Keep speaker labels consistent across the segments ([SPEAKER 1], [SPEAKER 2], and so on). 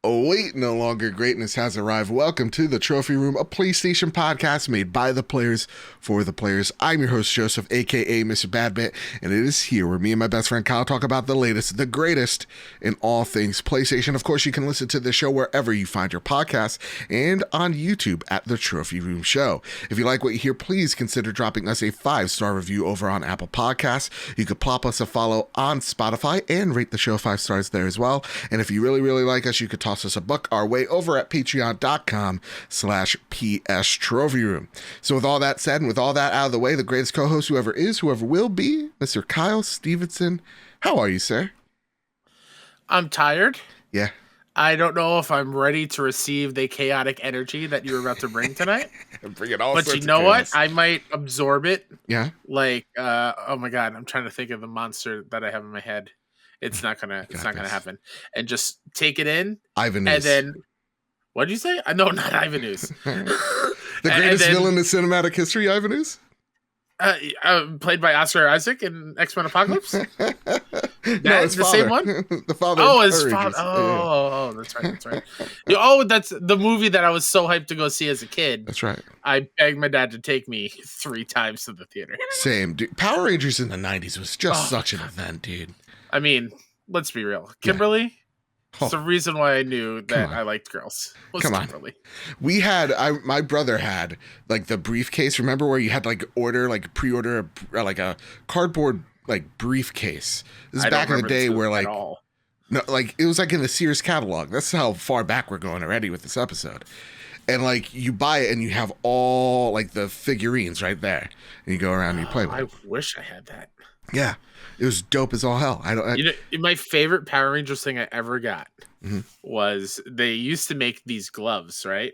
[SPEAKER 1] Oh, wait, no longer greatness has arrived. Welcome to the Trophy Room, a PlayStation podcast made by the players for the players. I'm your host, Joseph, aka Mr. Badbit, and it is here where me and my best friend Kyle talk about the latest, the greatest in all things PlayStation. Of course, you can listen to the show wherever you find your podcasts and on YouTube at the Trophy Room Show. If you like what you hear, please consider dropping us a 5-star review over on Apple Podcasts. You could plop us a follow on Spotify and rate the show 5 stars there as well. And if you really, really like us, you could toss us a buck our way over at patreon.com/PS Trophy Room. So with all that said, and with all that out of the way, the greatest co-host, whoever is, whoever will be, Mr. Kyle Stevenson. How are you, sir?
[SPEAKER 2] I'm tired.
[SPEAKER 1] Yeah.
[SPEAKER 2] I don't know if I'm ready to receive the chaotic energy that you're about to bring tonight.
[SPEAKER 1] Bring it all.
[SPEAKER 2] But you know what? I might absorb it.
[SPEAKER 1] Yeah.
[SPEAKER 2] Like, oh my God, I'm trying to think of the monster that I have in my head. It's not gonna happen. And just take it in.
[SPEAKER 1] Ivan
[SPEAKER 2] and then, what did you say? No, not Ivanus.
[SPEAKER 1] The greatest villain in cinematic history, Ivanus?
[SPEAKER 2] Played by Oscar Isaac in X-Men Apocalypse.
[SPEAKER 1] No, it's
[SPEAKER 2] the same one.
[SPEAKER 1] The father.
[SPEAKER 2] Oh, his father. Oh, that's right. That's right. That's the movie that I was so hyped to go see as a kid.
[SPEAKER 1] That's right.
[SPEAKER 2] I begged my dad to take me 3 times to the theater.
[SPEAKER 1] Same, dude. Power Rangers in the 90s was just such an event, dude.
[SPEAKER 2] I mean, let's be real. Kimberly, it's the reason why I knew that I liked girls. Kimberly.
[SPEAKER 1] We had, my brother had, like, the briefcase. Remember where you had to, like, pre-order a cardboard, like, briefcase? This is back in the day where, like, no, like, it was, like, in the Sears catalog. That's how far back we're going already with this episode. And, like, you buy it and you have all, like, the figurines right there. And you go around and you play with it.
[SPEAKER 2] I wish I had that.
[SPEAKER 1] Yeah. It was dope as all hell.
[SPEAKER 2] My favorite Power Rangers thing I ever got was they used to make these gloves, right?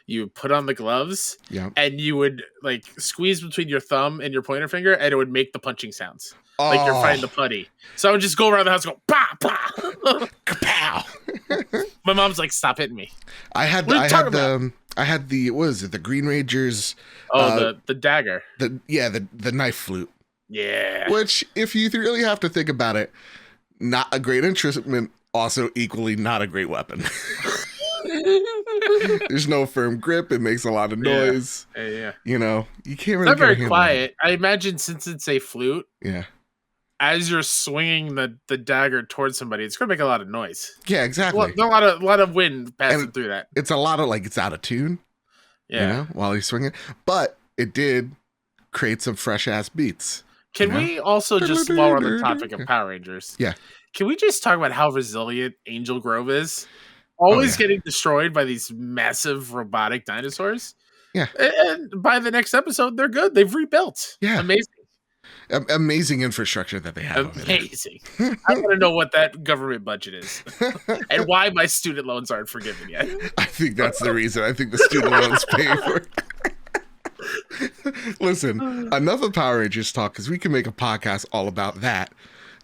[SPEAKER 2] You would put on the gloves and you would, like, squeeze between your thumb and your pointer finger and it would make the punching sounds. Like you're fighting the putty. So I would just go around the house and go, bah, bah. Kapow. My mom's like, stop hitting me.
[SPEAKER 1] I had the, what is it? The Green Rangers.
[SPEAKER 2] The dagger.
[SPEAKER 1] The knife flute.
[SPEAKER 2] Yeah.
[SPEAKER 1] Which, if you really have to think about it, not a great instrument, also equally not a great weapon. There's no firm grip. It makes a lot of noise.
[SPEAKER 2] Yeah.
[SPEAKER 1] You know, you can't really.
[SPEAKER 2] Not very quiet. I imagine since it's a flute.
[SPEAKER 1] Yeah.
[SPEAKER 2] As you're swinging the dagger towards somebody, it's going to make a lot of noise.
[SPEAKER 1] Yeah, exactly.
[SPEAKER 2] A lot of wind passing through that.
[SPEAKER 1] It's a lot of, like, it's out of tune.
[SPEAKER 2] Yeah.
[SPEAKER 1] You know, while he's swinging. But it did create some fresh ass beats.
[SPEAKER 2] Can we also just, while we're on the topic of Power Rangers, can we just talk about how resilient Angel Grove is? Always getting destroyed by these massive robotic dinosaurs.
[SPEAKER 1] Yeah.
[SPEAKER 2] And by the next episode, they're good. They've rebuilt.
[SPEAKER 1] Yeah.
[SPEAKER 2] Amazing.
[SPEAKER 1] Amazing infrastructure that they have.
[SPEAKER 2] Amazing. I want to know what that government budget is and why my student loans aren't forgiven yet.
[SPEAKER 1] I think that's the reason. I think the student loans pay for it. Listen, enough of Power Rangers talk, because we can make a podcast all about that.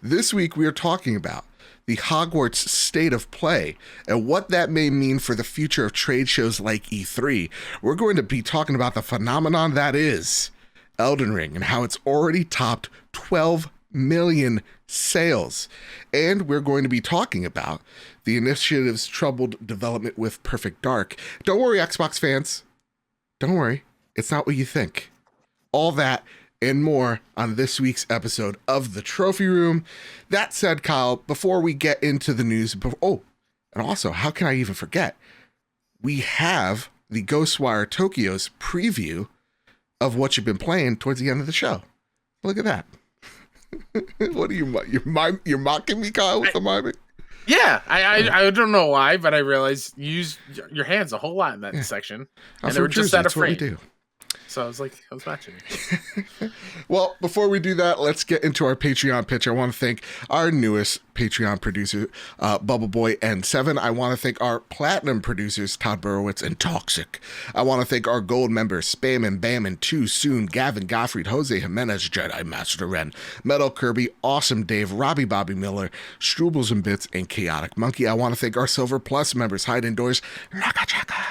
[SPEAKER 1] This week we are talking about the Hogwarts State of Play and what that may mean for the future of trade shows like E3. We're going to be talking about the phenomenon that is Elden Ring and how it's already topped 12 million sales. And we're going to be talking about the initiative's troubled development with Perfect Dark. Don't worry, Xbox fans. Don't worry. It's not what you think. All that and more on this week's episode of The Trophy Room. That said, Kyle, before we get into the news, and also, how can I even forget? We have the Ghostwire Tokyo's preview of what you've been playing towards the end of the show. Look at that. What are you're mocking me, Kyle, with the miming?
[SPEAKER 2] Yeah, I don't know why, but I realized you use your hands a whole lot in that section. And they were just out of frame. That's what we do. So I was watching.
[SPEAKER 1] Well, before we do that, let's get into our Patreon pitch. I want to thank our newest Patreon producer, Bubble Boy N7. I want to thank our platinum producers, Todd Burowitz and Toxic. I want to thank our gold members, Spam and Bam and Too Soon, Gavin Gottfried, Jose Jimenez, Jedi Master Ren, Metal Kirby, Awesome Dave, Robbie Bobby Miller, Strubles and Bits, and Chaotic Monkey. I want to thank our Silver Plus members, Hide Indoors, Nakachaka,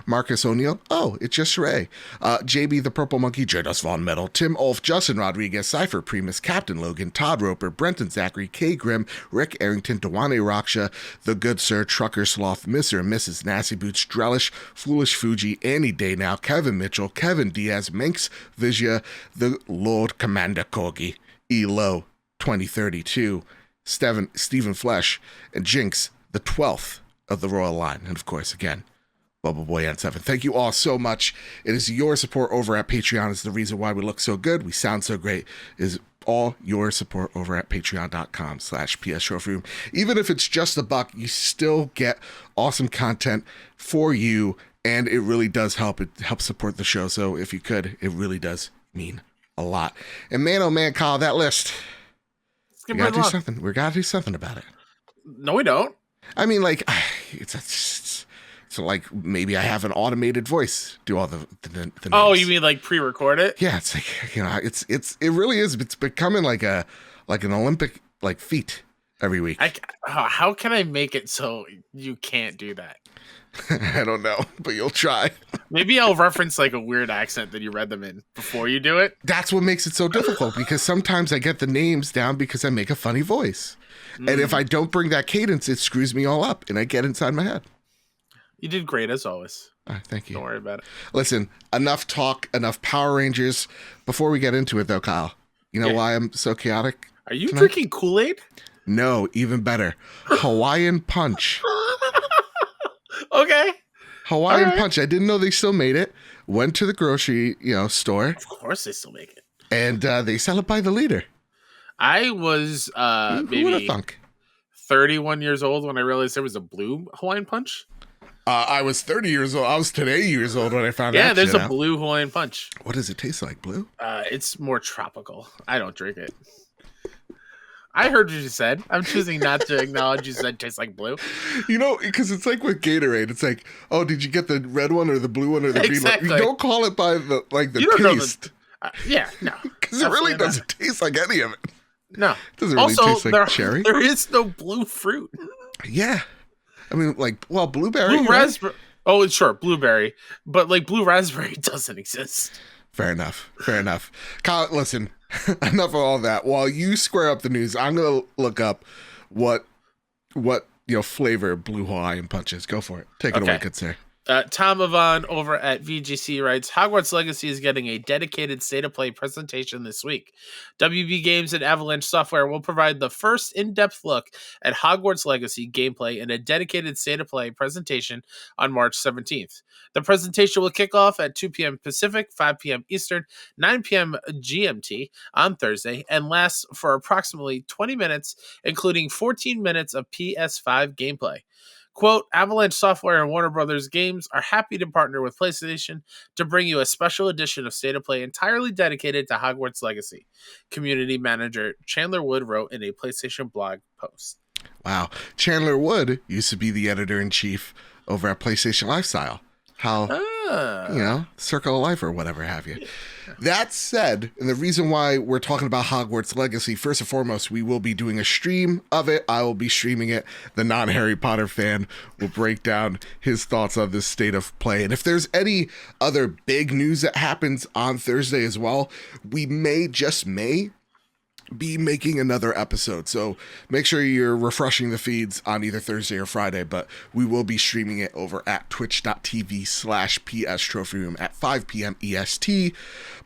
[SPEAKER 1] Marcus O'Neill, oh, it's just Ray. JB the Purple Monkey, Jonas Von Metal, Tim Ulf, Justin Rodriguez, Cypher Primus, Captain Logan, Todd Roper, Brenton Zachary, Kay Grimm, Rick Arrington, Dewane Raksha, The Good Sir, Trucker Sloth, Mr. and Mrs. Nasty Boots, Drellish, Foolish Fuji, Annie Day Now, Kevin Mitchell, Kevin Diaz, Manx Vizia, The Lord Commander Corgi, Elo 2032, Stephen Flesh, and Jinx, the 12th of the Royal Line. And of course, again, Bubble Boy N7. Thank you all so much. It is your support over at Patreon is the reason why we look so good, we sound so great, is all your support over at patreon.com/PS Trophy Room. Even if it's just $1, you still get awesome content for you, and it really does help. It helps support the show. So if you could, it really does mean a lot. And man, oh man, Kyle, that list, we gotta do something. We gotta do something about it.
[SPEAKER 2] No, we don't. I
[SPEAKER 1] mean, like, it's so like maybe I have an automated voice do all the
[SPEAKER 2] oh,
[SPEAKER 1] names.
[SPEAKER 2] You mean like pre-record it?
[SPEAKER 1] Yeah, it's like, it really is. It's becoming like an Olympic like feat every week.
[SPEAKER 2] How can I make it so you can't do that?
[SPEAKER 1] I don't know, but you'll try. Maybe
[SPEAKER 2] I'll reference like a weird accent that you read them in before you do it.
[SPEAKER 1] That's what makes it so difficult, because sometimes I get the names down because I make a funny voice. And if I don't bring that cadence, it screws me all up and I get inside my head.
[SPEAKER 2] You did great as always.
[SPEAKER 1] Thank you.
[SPEAKER 2] Don't worry about it.
[SPEAKER 1] Listen, enough talk, enough Power Rangers. Before we get into it though, Kyle, you know why I'm so chaotic?
[SPEAKER 2] Are you drinking Kool-Aid?
[SPEAKER 1] No, even better. Hawaiian Punch.
[SPEAKER 2] Okay.
[SPEAKER 1] Hawaiian Punch. I didn't know they still made it. Went to the grocery, store.
[SPEAKER 2] Of course they still make it.
[SPEAKER 1] And they sell it by the liter.
[SPEAKER 2] I was maybe 31 years old when I realized there was a blue Hawaiian Punch.
[SPEAKER 1] I was 30 years old. I was today years old when I found out.
[SPEAKER 2] Yeah, there's a blue Hawaiian Punch.
[SPEAKER 1] What does it taste like, blue?
[SPEAKER 2] It's more tropical. I don't drink it. I heard what you said. I'm choosing not to acknowledge you said it tastes like blue.
[SPEAKER 1] Because it's like with Gatorade. It's like, oh, did you get the red one or the blue one or the green one? You don't call it by the taste.
[SPEAKER 2] Yeah, no.
[SPEAKER 1] Because it really doesn't taste like any of it.
[SPEAKER 2] No.
[SPEAKER 1] It doesn't really taste like cherry.
[SPEAKER 2] There is no blue fruit.
[SPEAKER 1] Yeah. I mean, blueberry.
[SPEAKER 2] Blue raspberry. Oh, sure, blueberry. But blue raspberry doesn't exist.
[SPEAKER 1] Fair enough. Kyle, listen, enough of all that. While you square up the news, I'm going to look up what flavor Blue Hawaiian Punch is. Go for it. Take it away, good sir.
[SPEAKER 2] Tom Avon over at VGC writes, Hogwarts Legacy is getting a dedicated State of Play presentation this week. WB Games and Avalanche Software will provide the first in-depth look at Hogwarts Legacy gameplay in a dedicated State of Play presentation on March 17th. The presentation will kick off at 2 p.m. Pacific, 5 p.m. Eastern, 9 p.m. GMT on Thursday, and lasts for approximately 20 minutes, including 14 minutes of PS5 gameplay. Quote, Avalanche Software and Warner Brothers Games are happy to partner with PlayStation to bring you a special edition of State of Play entirely dedicated to Hogwarts Legacy, community manager Chandler Wood wrote in a PlayStation blog post.
[SPEAKER 1] Wow. Chandler Wood used to be the editor-in-chief over at PlayStation Lifestyle. Circle of Life or whatever have you. Yeah. That said, and the reason why we're talking about Hogwarts Legacy, first and foremost, we will be doing a stream of it. I will be streaming it. The non-Harry Potter fan will break down his thoughts on this State of Play. And if there's any other big news that happens on Thursday as well, we may be making another episode, so make sure you're refreshing the feeds on either Thursday or Friday, but we will be streaming it over at twitch.tv/PS Trophy Room at 5 p.m. EST.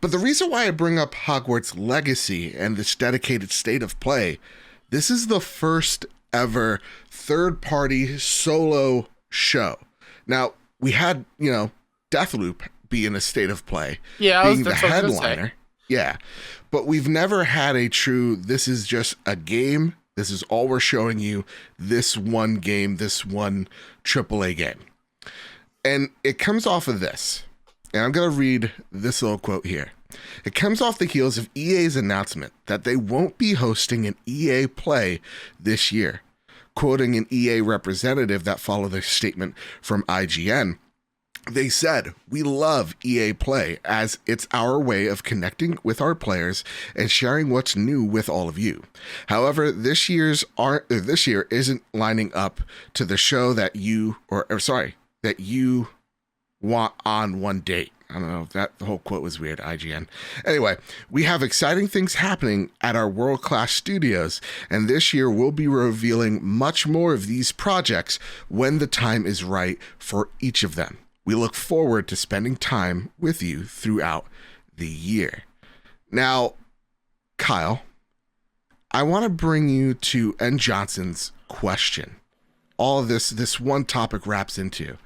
[SPEAKER 1] But the reason why I bring up Hogwarts Legacy and this dedicated State of Play, this is the first ever third-party solo show. Now, we had, Deathloop be in a State of Play, being the headliner. Yeah, but we've never had a true, this is just a game, this is all we're showing you, this one game, this one AAA game. And it comes off of this, and I'm going to read this little quote here. It comes off the heels of EA's announcement that they won't be hosting an EA Play this year. Quoting an EA representative that followed their statement from IGN, they said, "We love EA Play as it's our way of connecting with our players and sharing what's new with all of you. However, this year isn't lining up to the show that you on one date. I don't know. The whole quote was weird, IGN. Anyway, we have exciting things happening at our world-class studios, and this year we'll be revealing much more of these projects when the time is right for each of them. We look forward to spending time with you throughout the year. Now, Kyle, I want to bring you to N. Johnson's question. All of this one topic wraps into.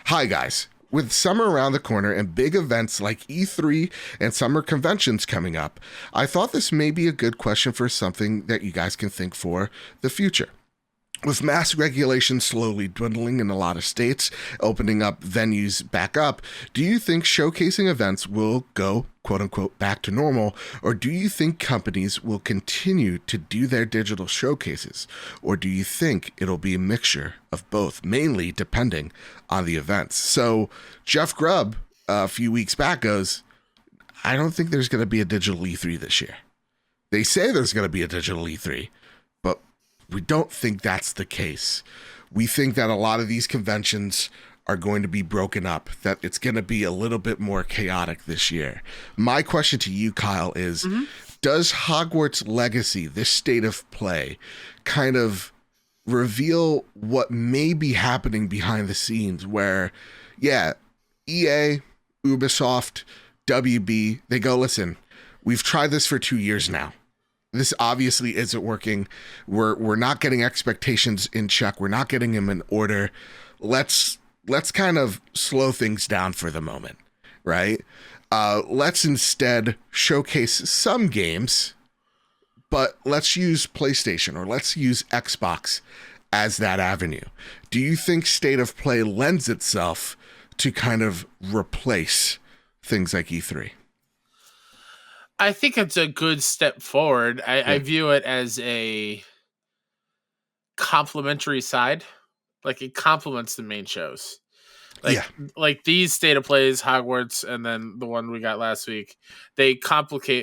[SPEAKER 1] Hi, guys. With summer around the corner and big events like E3 and summer conventions coming up, I thought this may be a good question for something that you guys can think for the future. With mask regulations slowly dwindling in a lot of states, opening up venues back up, do you think showcasing events will go, quote unquote, back to normal? Or do you think companies will continue to do their digital showcases? Or do you think it'll be a mixture of both, mainly depending on the events? So Jeff Grubb, a few weeks back, goes, I don't think there's going to be a digital E3 this year. They say there's going to be a digital E3, but we don't think that's the case. We think that a lot of these conventions are going to be broken up, that it's going to be a little bit more chaotic this year. My question to you, Kyle, is does Hogwarts Legacy, this state of play, kind of reveal what may be happening behind the scenes where, yeah, EA, Ubisoft, WB, they go, listen, we've tried this for 2 years now. This obviously isn't working. We're not getting expectations in check. We're not getting them in order. Let's kind of slow things down for the moment, right? Let's instead showcase some games, but let's use PlayStation or let's use Xbox as that avenue. Do you think State of Play lends itself to kind of replace things like E3?
[SPEAKER 2] I think it's a good step forward. I view it as a complementary side. Like, it complements the main shows. Like these State of Plays, Hogwarts, and then the one we got last week, they complement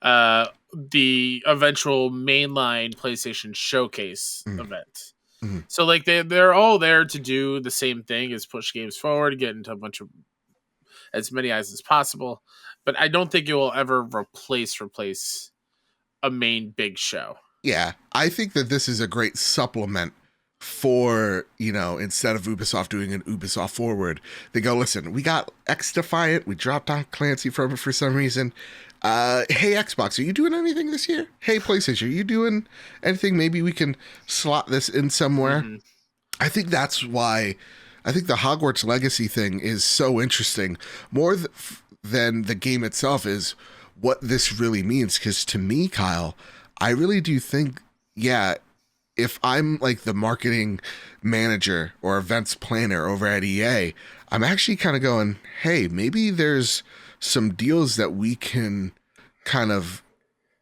[SPEAKER 2] the eventual mainline PlayStation Showcase event. Mm-hmm. So like they're all there to do the same thing, as push games forward, get into a bunch of as many eyes as possible, but I don't think it will ever replace a main big show.
[SPEAKER 1] Yeah, I think that this is a great supplement for, instead of Ubisoft doing an Ubisoft Forward, they go, listen, we got X Defiant, we dropped Tom Clancy from it for some reason. Hey, Xbox, are you doing anything this year? Hey, PlayStation, are you doing anything? Maybe we can slot this in somewhere. Mm-hmm. I think that's why I think the Hogwarts Legacy thing is so interesting, more than the game itself, is what this really means. Because to me, Kyle, I really do think, if I'm like the marketing manager or events planner over at EA, I'm actually kind of going, hey, maybe there's some deals that we can kind of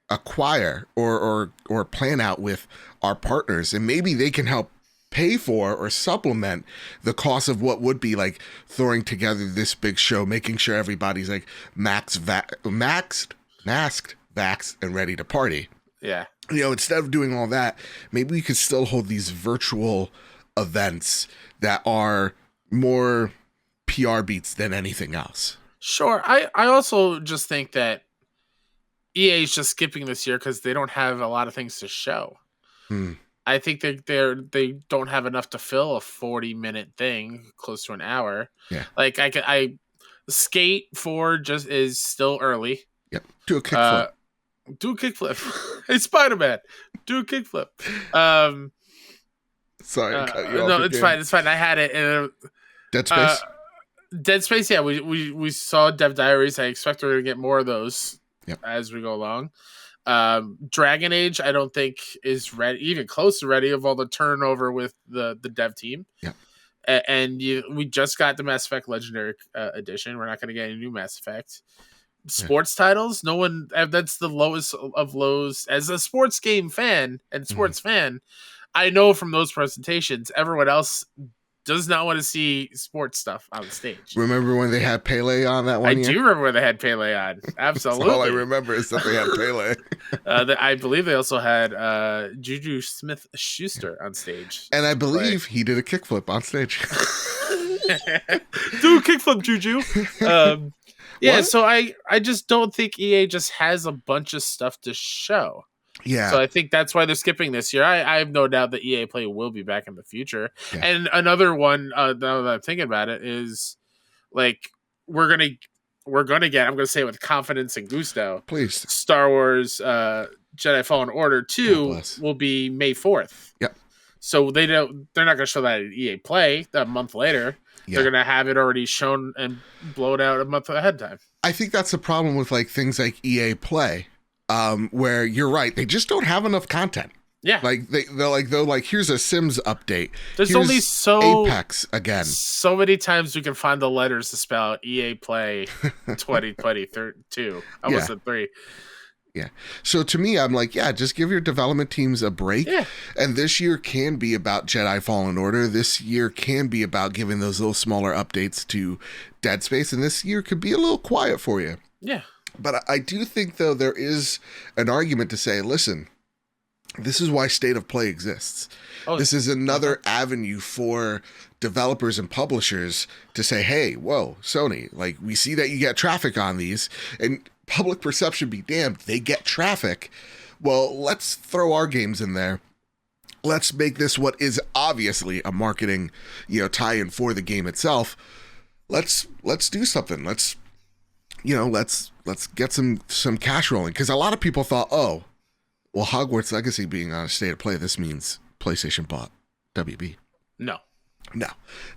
[SPEAKER 1] acquire or plan out with our partners, and maybe they can help pay for or supplement the cost of what would be like throwing together this big show, making sure everybody's like masked, vaxxed, and ready to party.
[SPEAKER 2] Yeah.
[SPEAKER 1] Instead of doing all that, maybe we could still hold these virtual events that are more PR beats than anything else.
[SPEAKER 2] Sure. I also just think that EA is just skipping this year because they don't have a lot of things to show. I think that they don't have enough to fill a 40-minute thing, close to an hour.
[SPEAKER 1] Yeah.
[SPEAKER 2] Like I Skate 4 just is still early.
[SPEAKER 1] Yep. Do a kickflip.
[SPEAKER 2] Hey, Spider-Man, do a kickflip.
[SPEAKER 1] Sorry,
[SPEAKER 2] no, it's fine. It's fine. I had it.
[SPEAKER 1] Dead Space.
[SPEAKER 2] Dead Space. Yeah, we saw Dev Diaries. I expect we're gonna get more of those as we go along. Dragon Age, I don't think is ready, even close to ready, of all the turnover with the dev team.
[SPEAKER 1] Yeah.
[SPEAKER 2] And we just got the Mass Effect Legendary Edition. We're not going to get any new Mass Effect. Sports titles, no one. That's the lowest of lows. As a sports game fan and sports fan, I know from those presentations, everyone else does not want to see sports stuff on the stage.
[SPEAKER 1] Remember when they had Pele on that one year?
[SPEAKER 2] I do remember when they had Pele on. Absolutely.
[SPEAKER 1] That's all I remember is that they had Pele.
[SPEAKER 2] I believe they also had Juju Smith-Schuster on stage.
[SPEAKER 1] And I believe he did a kickflip on stage.
[SPEAKER 2] Do a kickflip, Juju. Yeah, so I just don't think EA just has a bunch of stuff to show.
[SPEAKER 1] Yeah.
[SPEAKER 2] So I think that's why they're skipping this year. I have no doubt that EA Play will be back in the future. Yeah. And another one, now that I'm thinking about it, is like we're gonna get, I'm gonna say it with confidence and gusto,
[SPEAKER 1] please,
[SPEAKER 2] Star Wars Jedi Fallen Order 2 will be May 4th.
[SPEAKER 1] Yep.
[SPEAKER 2] So they're not gonna show that at EA Play a month later. Yeah. They're gonna have it already shown and blown out a month ahead of time.
[SPEAKER 1] I think that's the problem with like things like EA Play. Where you're right, they just don't have enough content.
[SPEAKER 2] Yeah,
[SPEAKER 1] like they're like, here's a Sims update.
[SPEAKER 2] There's
[SPEAKER 1] here's
[SPEAKER 2] only so
[SPEAKER 1] Apex again.
[SPEAKER 2] So many times we can find the letters to spell EA Play 2022. Almost at 3.
[SPEAKER 1] Yeah. So to me, I'm like, yeah, just give your development teams a break.
[SPEAKER 2] Yeah.
[SPEAKER 1] And this year can be about Jedi Fallen Order. This year can be about giving those little smaller updates to Dead Space. And this year could be a little quiet for you.
[SPEAKER 2] Yeah.
[SPEAKER 1] But I do think, though, there is an argument to say, listen, this is why State of Play exists. This is another avenue for developers and publishers to say, hey, whoa, Sony, like, we see that you get traffic on these, and public perception be damned, they get traffic. Well, let's throw our games in there. Let's make this what is obviously a marketing, tie-in for the game itself. Let's do something. Let's get some cash rolling, because a lot of people thought, oh, well, Hogwarts Legacy being on a State of Play, this means PlayStation bought WB.
[SPEAKER 2] No,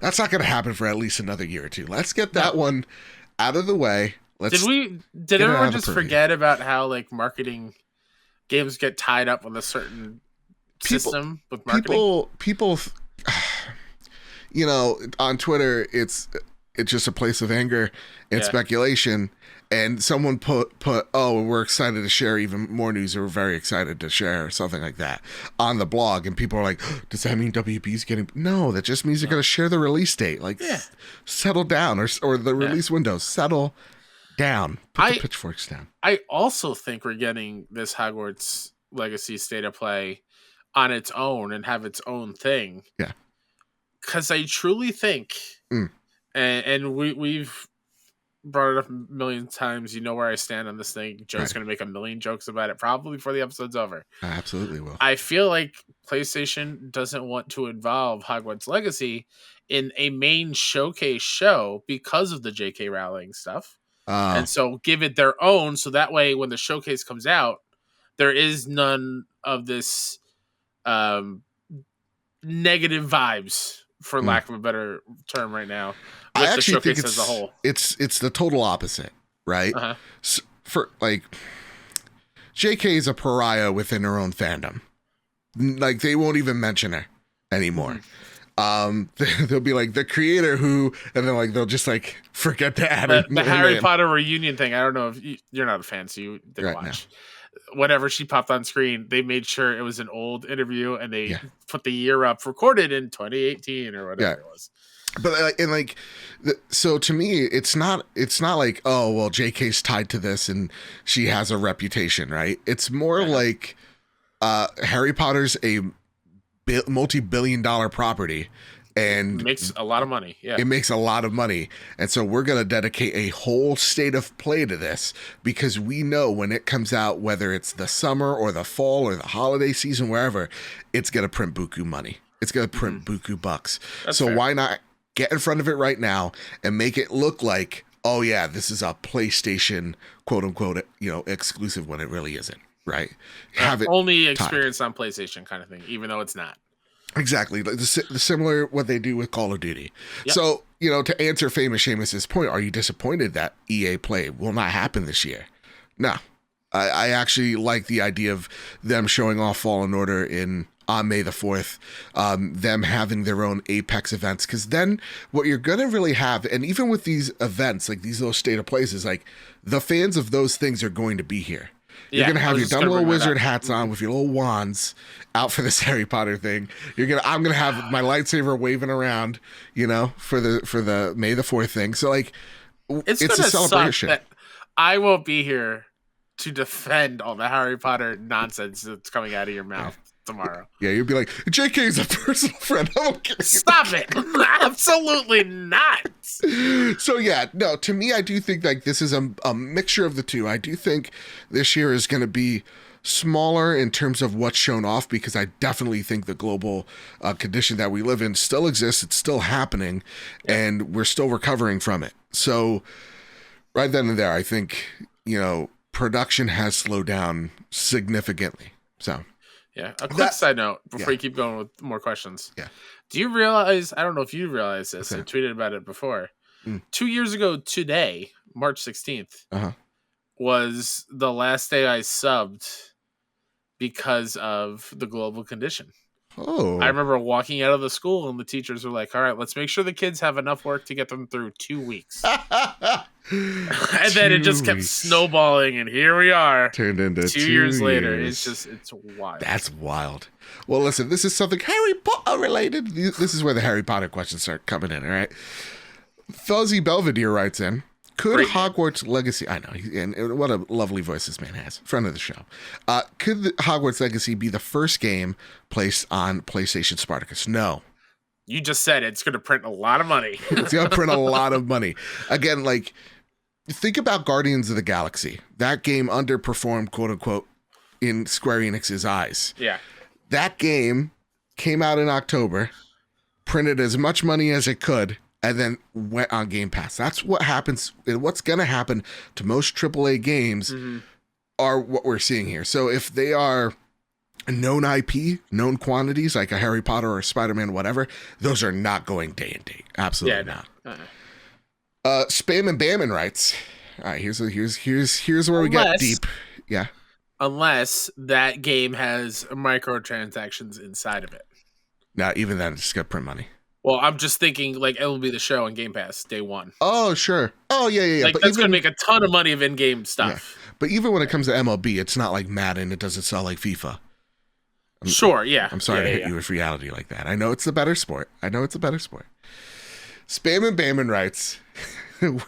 [SPEAKER 1] that's not going to happen for at least another year or two. Let's get that one out of the way.
[SPEAKER 2] Did everyone just forget about how like marketing games get tied up with a certain system with marketing? People,
[SPEAKER 1] on Twitter, it's just a place of anger and speculation. And someone put, oh, we're excited to share even more news, or we're very excited to share something like that on the blog. And people are like, does that mean WB's getting? No, that just means they're going to share the release date. Like, settle down, or the release window. Settle down. Put the pitchforks down.
[SPEAKER 2] I also think we're getting this Hogwarts Legacy State of Play on its own and have its own thing.
[SPEAKER 1] Yeah.
[SPEAKER 2] Because I truly think, and we've brought it up a million times, you know where I stand on this thing. Joe's going to make a million jokes about it probably before the episode's over.
[SPEAKER 1] I absolutely will.
[SPEAKER 2] I feel like PlayStation doesn't want to involve Hogwarts Legacy in a main showcase show because of the J.K. Rowling stuff. And so give it their own, so that way when the showcase comes out, there is none of this negative vibes, for lack of a better term right now, with
[SPEAKER 1] I actually
[SPEAKER 2] the showcase
[SPEAKER 1] think
[SPEAKER 2] as a whole.
[SPEAKER 1] It's the total opposite, right? So for like, JK is a pariah within her own fandom. Like, they won't even mention her anymore. They'll be like the creator who, and then like they'll just like forget to add
[SPEAKER 2] the Harry Potter reunion thing. I don't know if you're not a fan, so you didn't watch. Whenever she popped on screen, they made sure it was an old interview, and they put the year up, recorded in 2018 or whatever it was.
[SPEAKER 1] But so to me, it's not like, oh well, JK's tied to this and she has a reputation, right? It's more like Harry Potter's a multi-billion-dollar property, and
[SPEAKER 2] it makes a lot of money. Yeah,
[SPEAKER 1] it makes a lot of money, and so we're gonna dedicate a whole State of Play to this, because we know when it comes out, whether it's the summer or the fall or the holiday season, wherever, it's gonna print buku money. It's gonna print buku bucks. That's so fair. Why not get in front of it right now and make it look like, oh yeah, this is a PlayStation quote unquote exclusive, when it really isn't. Right, have it
[SPEAKER 2] only experienced on PlayStation kind of thing, even though it's not.
[SPEAKER 1] Exactly, like the similar what they do with Call of Duty. Yep. So to answer Famous Seamus's point, are you disappointed that EA Play will not happen this year? No, I actually like the idea of them showing off Fallen Order on May the 4th, them having their own Apex events, because then what you're gonna really have, and even with these events, like these little State of Plays, is like the fans of those things are going to be here. You're gonna have your dumb little wizard hats on with your little wands out for this Harry Potter thing. I'm gonna have my lightsaber waving around, for the May the 4th thing. So like, it's a celebration.
[SPEAKER 2] Suck that I won't be here to defend all the Harry Potter nonsense that's coming out of your mouth tomorrow.
[SPEAKER 1] Yeah, you'd be like, JK's a personal friend.
[SPEAKER 2] Stop it. Absolutely not.
[SPEAKER 1] So yeah, no, to me, I do think like this is a mixture of the two. I do think this year is going to be smaller in terms of what's shown off, because I definitely think the global condition that we live in still exists. It's still happening, and we're still recovering from it. So right then and there, I think, production has slowed down significantly. So
[SPEAKER 2] yeah. A quick side note before you keep going with more questions.
[SPEAKER 1] Yeah.
[SPEAKER 2] Do you realize, I don't know if you realize this, I tweeted about it before. 2 years ago today, March 16th, was the last day I subbed because of the global condition.
[SPEAKER 1] Oh.
[SPEAKER 2] I remember walking out of the school and the teachers were like, all right, let's make sure the kids have enough work to get them through 2 weeks. And then it just kept snowballing, and here we are.
[SPEAKER 1] Turned into
[SPEAKER 2] 2 years later. It's wild.
[SPEAKER 1] That's wild. Well, listen, this is something Harry Potter related. This is where the Harry Potter questions start coming in, all right? Fuzzy Belvedere writes in, could Hogwarts Legacy, I know, and what a lovely voice this man has, friend of the show. Could the Hogwarts Legacy be the first game placed on PlayStation Spartacus? No.
[SPEAKER 2] You just said it's going to print a lot of money.
[SPEAKER 1] It's going to print a lot of money. Again, like, think about Guardians of the Galaxy. That game underperformed, quote unquote, in Square Enix's eyes.
[SPEAKER 2] Yeah.
[SPEAKER 1] That game came out in October, printed as much money as it could, and then went on Game Pass. That's what happens, and what's going to happen to most AAA games are what we're seeing here. So if they are known IP, known quantities, like a Harry Potter or Spider-Man, whatever, those are not going day and date. Absolutely not. Spam and Bammin writes, all right, here's where we get deep. Yeah.
[SPEAKER 2] Unless that game has microtransactions inside of it.
[SPEAKER 1] Now, even then, it's just going to print money.
[SPEAKER 2] Well, I'm just thinking like it will be the show on Game Pass day one.
[SPEAKER 1] Oh, sure. Oh, yeah.
[SPEAKER 2] Like, but that's going to make a ton of money of in-game stuff.
[SPEAKER 1] Yeah. But even when it comes to MLB, it's not like Madden. It doesn't sell like FIFA.
[SPEAKER 2] Sure, yeah.
[SPEAKER 1] I'm sorry to hit you with reality like that. I know it's a better sport. Spam and Bammin writes,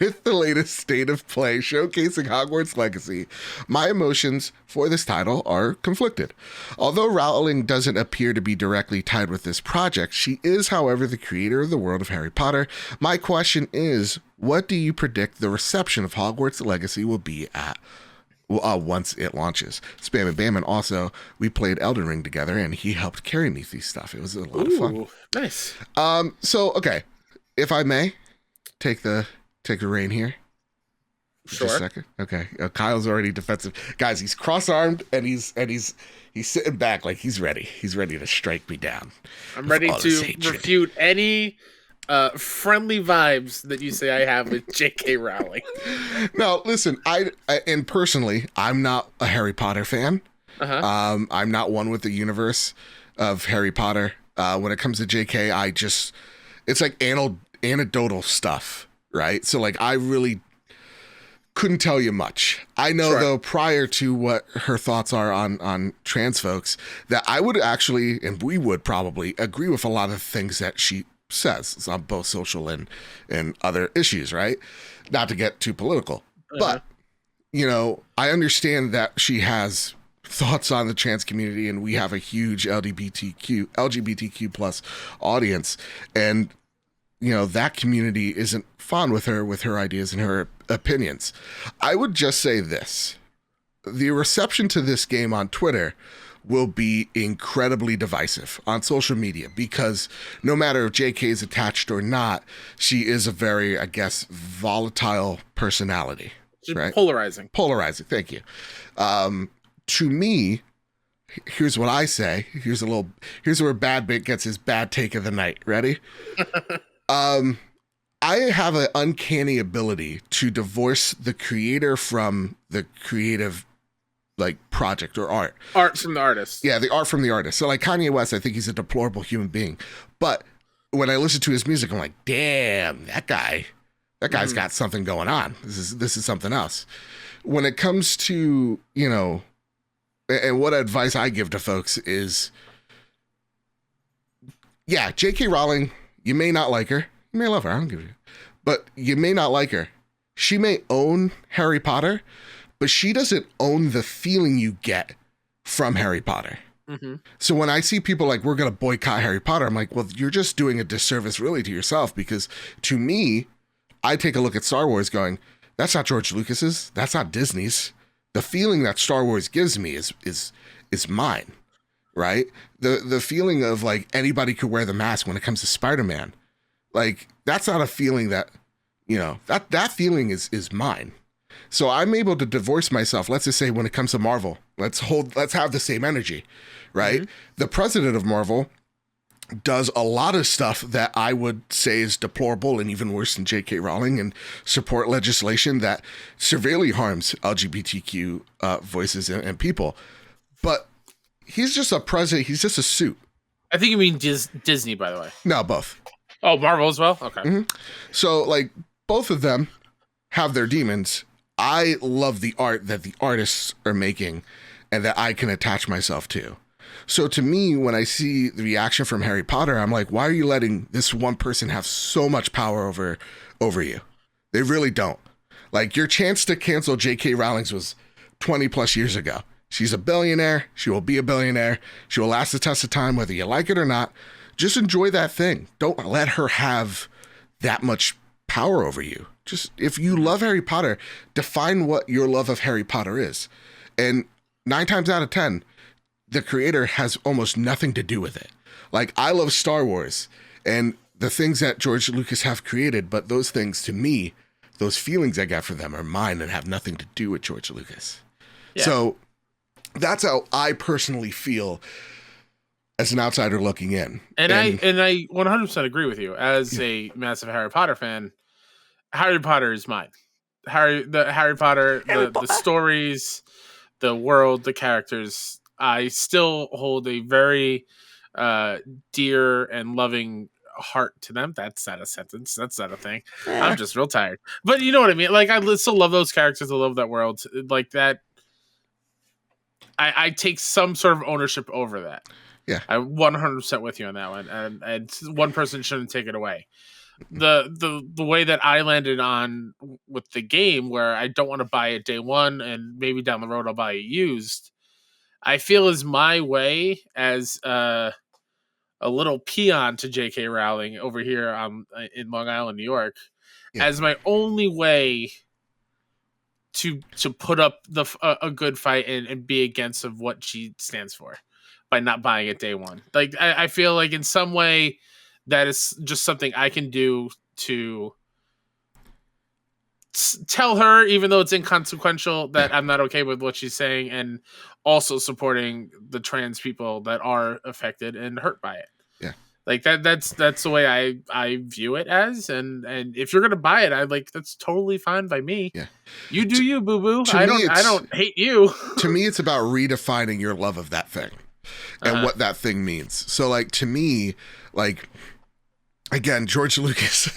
[SPEAKER 1] with the latest state of play showcasing Hogwarts Legacy, my emotions for this title are conflicted. Although Rowling doesn't appear to be directly tied with this project, she is, however, the creator of the world of Harry Potter. My question is, what do you predict the reception of Hogwarts Legacy will be at once it launches? Spam and Bammin also, we played Elden Ring together, and he helped carry me through stuff. It was a lot of fun.
[SPEAKER 2] Nice.
[SPEAKER 1] So, okay, if I may take the reign here.
[SPEAKER 2] Sure.
[SPEAKER 1] Just a second. Okay. Kyle's already defensive. Guys, he's cross-armed and he's sitting back like he's ready. He's ready to strike me down.
[SPEAKER 2] I'm ready to refute any friendly vibes that you say I have with J.K. Rowling.
[SPEAKER 1] No, listen, I and personally, I'm not a Harry Potter fan. I'm not one with the universe of Harry Potter. When it comes to J.K., it's like anecdotal stuff. Right. So like, I really couldn't tell you much. I know though, prior to what her thoughts are on trans folks, that I would actually, and we would probably agree with a lot of things that she says on both social and other issues. Right. Not to get too political, but I understand that she has thoughts on the trans community, and we have a huge LGBTQ plus audience, and that community isn't fond with her ideas and her opinions. I would just say this. The reception to this game on Twitter will be incredibly divisive on social media, because no matter if JK is attached or not, she is a very, I guess, volatile personality.
[SPEAKER 2] She's
[SPEAKER 1] right?
[SPEAKER 2] Polarizing.
[SPEAKER 1] Thank you. To me, here's what I say. Here's where Bad Bit gets his bad take of the night. Ready? I have an uncanny ability to divorce the creator from the creative, like, project or art.
[SPEAKER 2] Art from the artist.
[SPEAKER 1] Yeah, the art from the artist. So, like, Kanye West, I think he's a deplorable human being. But when I listen to his music, I'm like, damn, that guy's got something going on. This is something else. when it comes to, you know, and what advice I give to folks is, yeah, J.K. Rowling, you may not like her. You may love her. I don't give you. But you may not like her. She may own Harry Potter, but she doesn't own the feeling you get from Harry Potter. Mm-hmm. So when I see people like, we're going to boycott Harry Potter, I'm like, well, you're just doing a disservice really to yourself, because to me, I take a look at Star Wars going, that's not George Lucas's. That's not Disney's. The feeling that Star Wars gives me is mine, right? The feeling of like anybody could wear the mask when it comes to Spider-Man. Like, that's not a feeling that, you know, that feeling is mine. So I'm able to divorce myself. Let's just say when it comes to Marvel, let's have the same energy, right? Mm-hmm. The president of Marvel does a lot of stuff that I would say is deplorable and even worse than J.K. Rowling, and support legislation that severely harms LGBTQ voices and people. But he's just a president. He's just a suit.
[SPEAKER 2] I think you mean Disney, by the way.
[SPEAKER 1] No, both.
[SPEAKER 2] Oh, Marvel as well? Okay.
[SPEAKER 1] Mm-hmm. So, like, both of them have their demons. I love the art that the artists are making and that I can attach myself to. So to me, when I see the reaction from Harry Potter, I'm like, why are you letting this one person have so much power over you? They really don't. Like, your chance to cancel J.K. Rowling's was 20 plus years ago. She's a billionaire. She will be a billionaire. She will last the test of time, whether you like it or not. Just enjoy that thing. Don't let her have that much power over you. Just, if you love Harry Potter, define what your love of Harry Potter is. And 9 times out of 10, the creator has almost nothing to do with it. Like, I love Star Wars and the things that George Lucas have created, but those things, to me, those feelings I got for them are mine and have nothing to do with George Lucas. Yeah. So that's how I personally feel as an outsider looking in.
[SPEAKER 2] And I 100% agree with you. As a massive Harry Potter fan, Harry Potter is mine. Harry Potter, the stories, the world, the characters. I still hold a very dear and loving heart to them. That's not a sentence. That's not a thing. Yeah. I'm just real tired. But you know what I mean? Like, I still love those characters. I love that world. Like that. I take some sort of ownership over that.
[SPEAKER 1] Yeah.
[SPEAKER 2] I'm 100% with you on that one. And one person shouldn't take it away. The way that I landed on with the game, where I don't want to buy it day one and maybe down the road I'll buy it used, I feel is my way as a little peon to J.K. Rowling over here in Long Island, New York, as my only way to put up a good fight and be against of what she stands for by not buying it day one. Like, I feel like in some way that is just something I can do to tell her, even though it's inconsequential, that I'm not okay with what she's saying, and also supporting the trans people that are affected and hurt by it.
[SPEAKER 1] Yeah.
[SPEAKER 2] Like that's the way I view it as, and if you're gonna buy it, I like, that's totally fine by me.
[SPEAKER 1] Yeah.
[SPEAKER 2] You do you, boo boo. I don't hate you.
[SPEAKER 1] To me, it's about redefining your love of that thing and what that thing means. So, like, to me, like, again, George Lucas,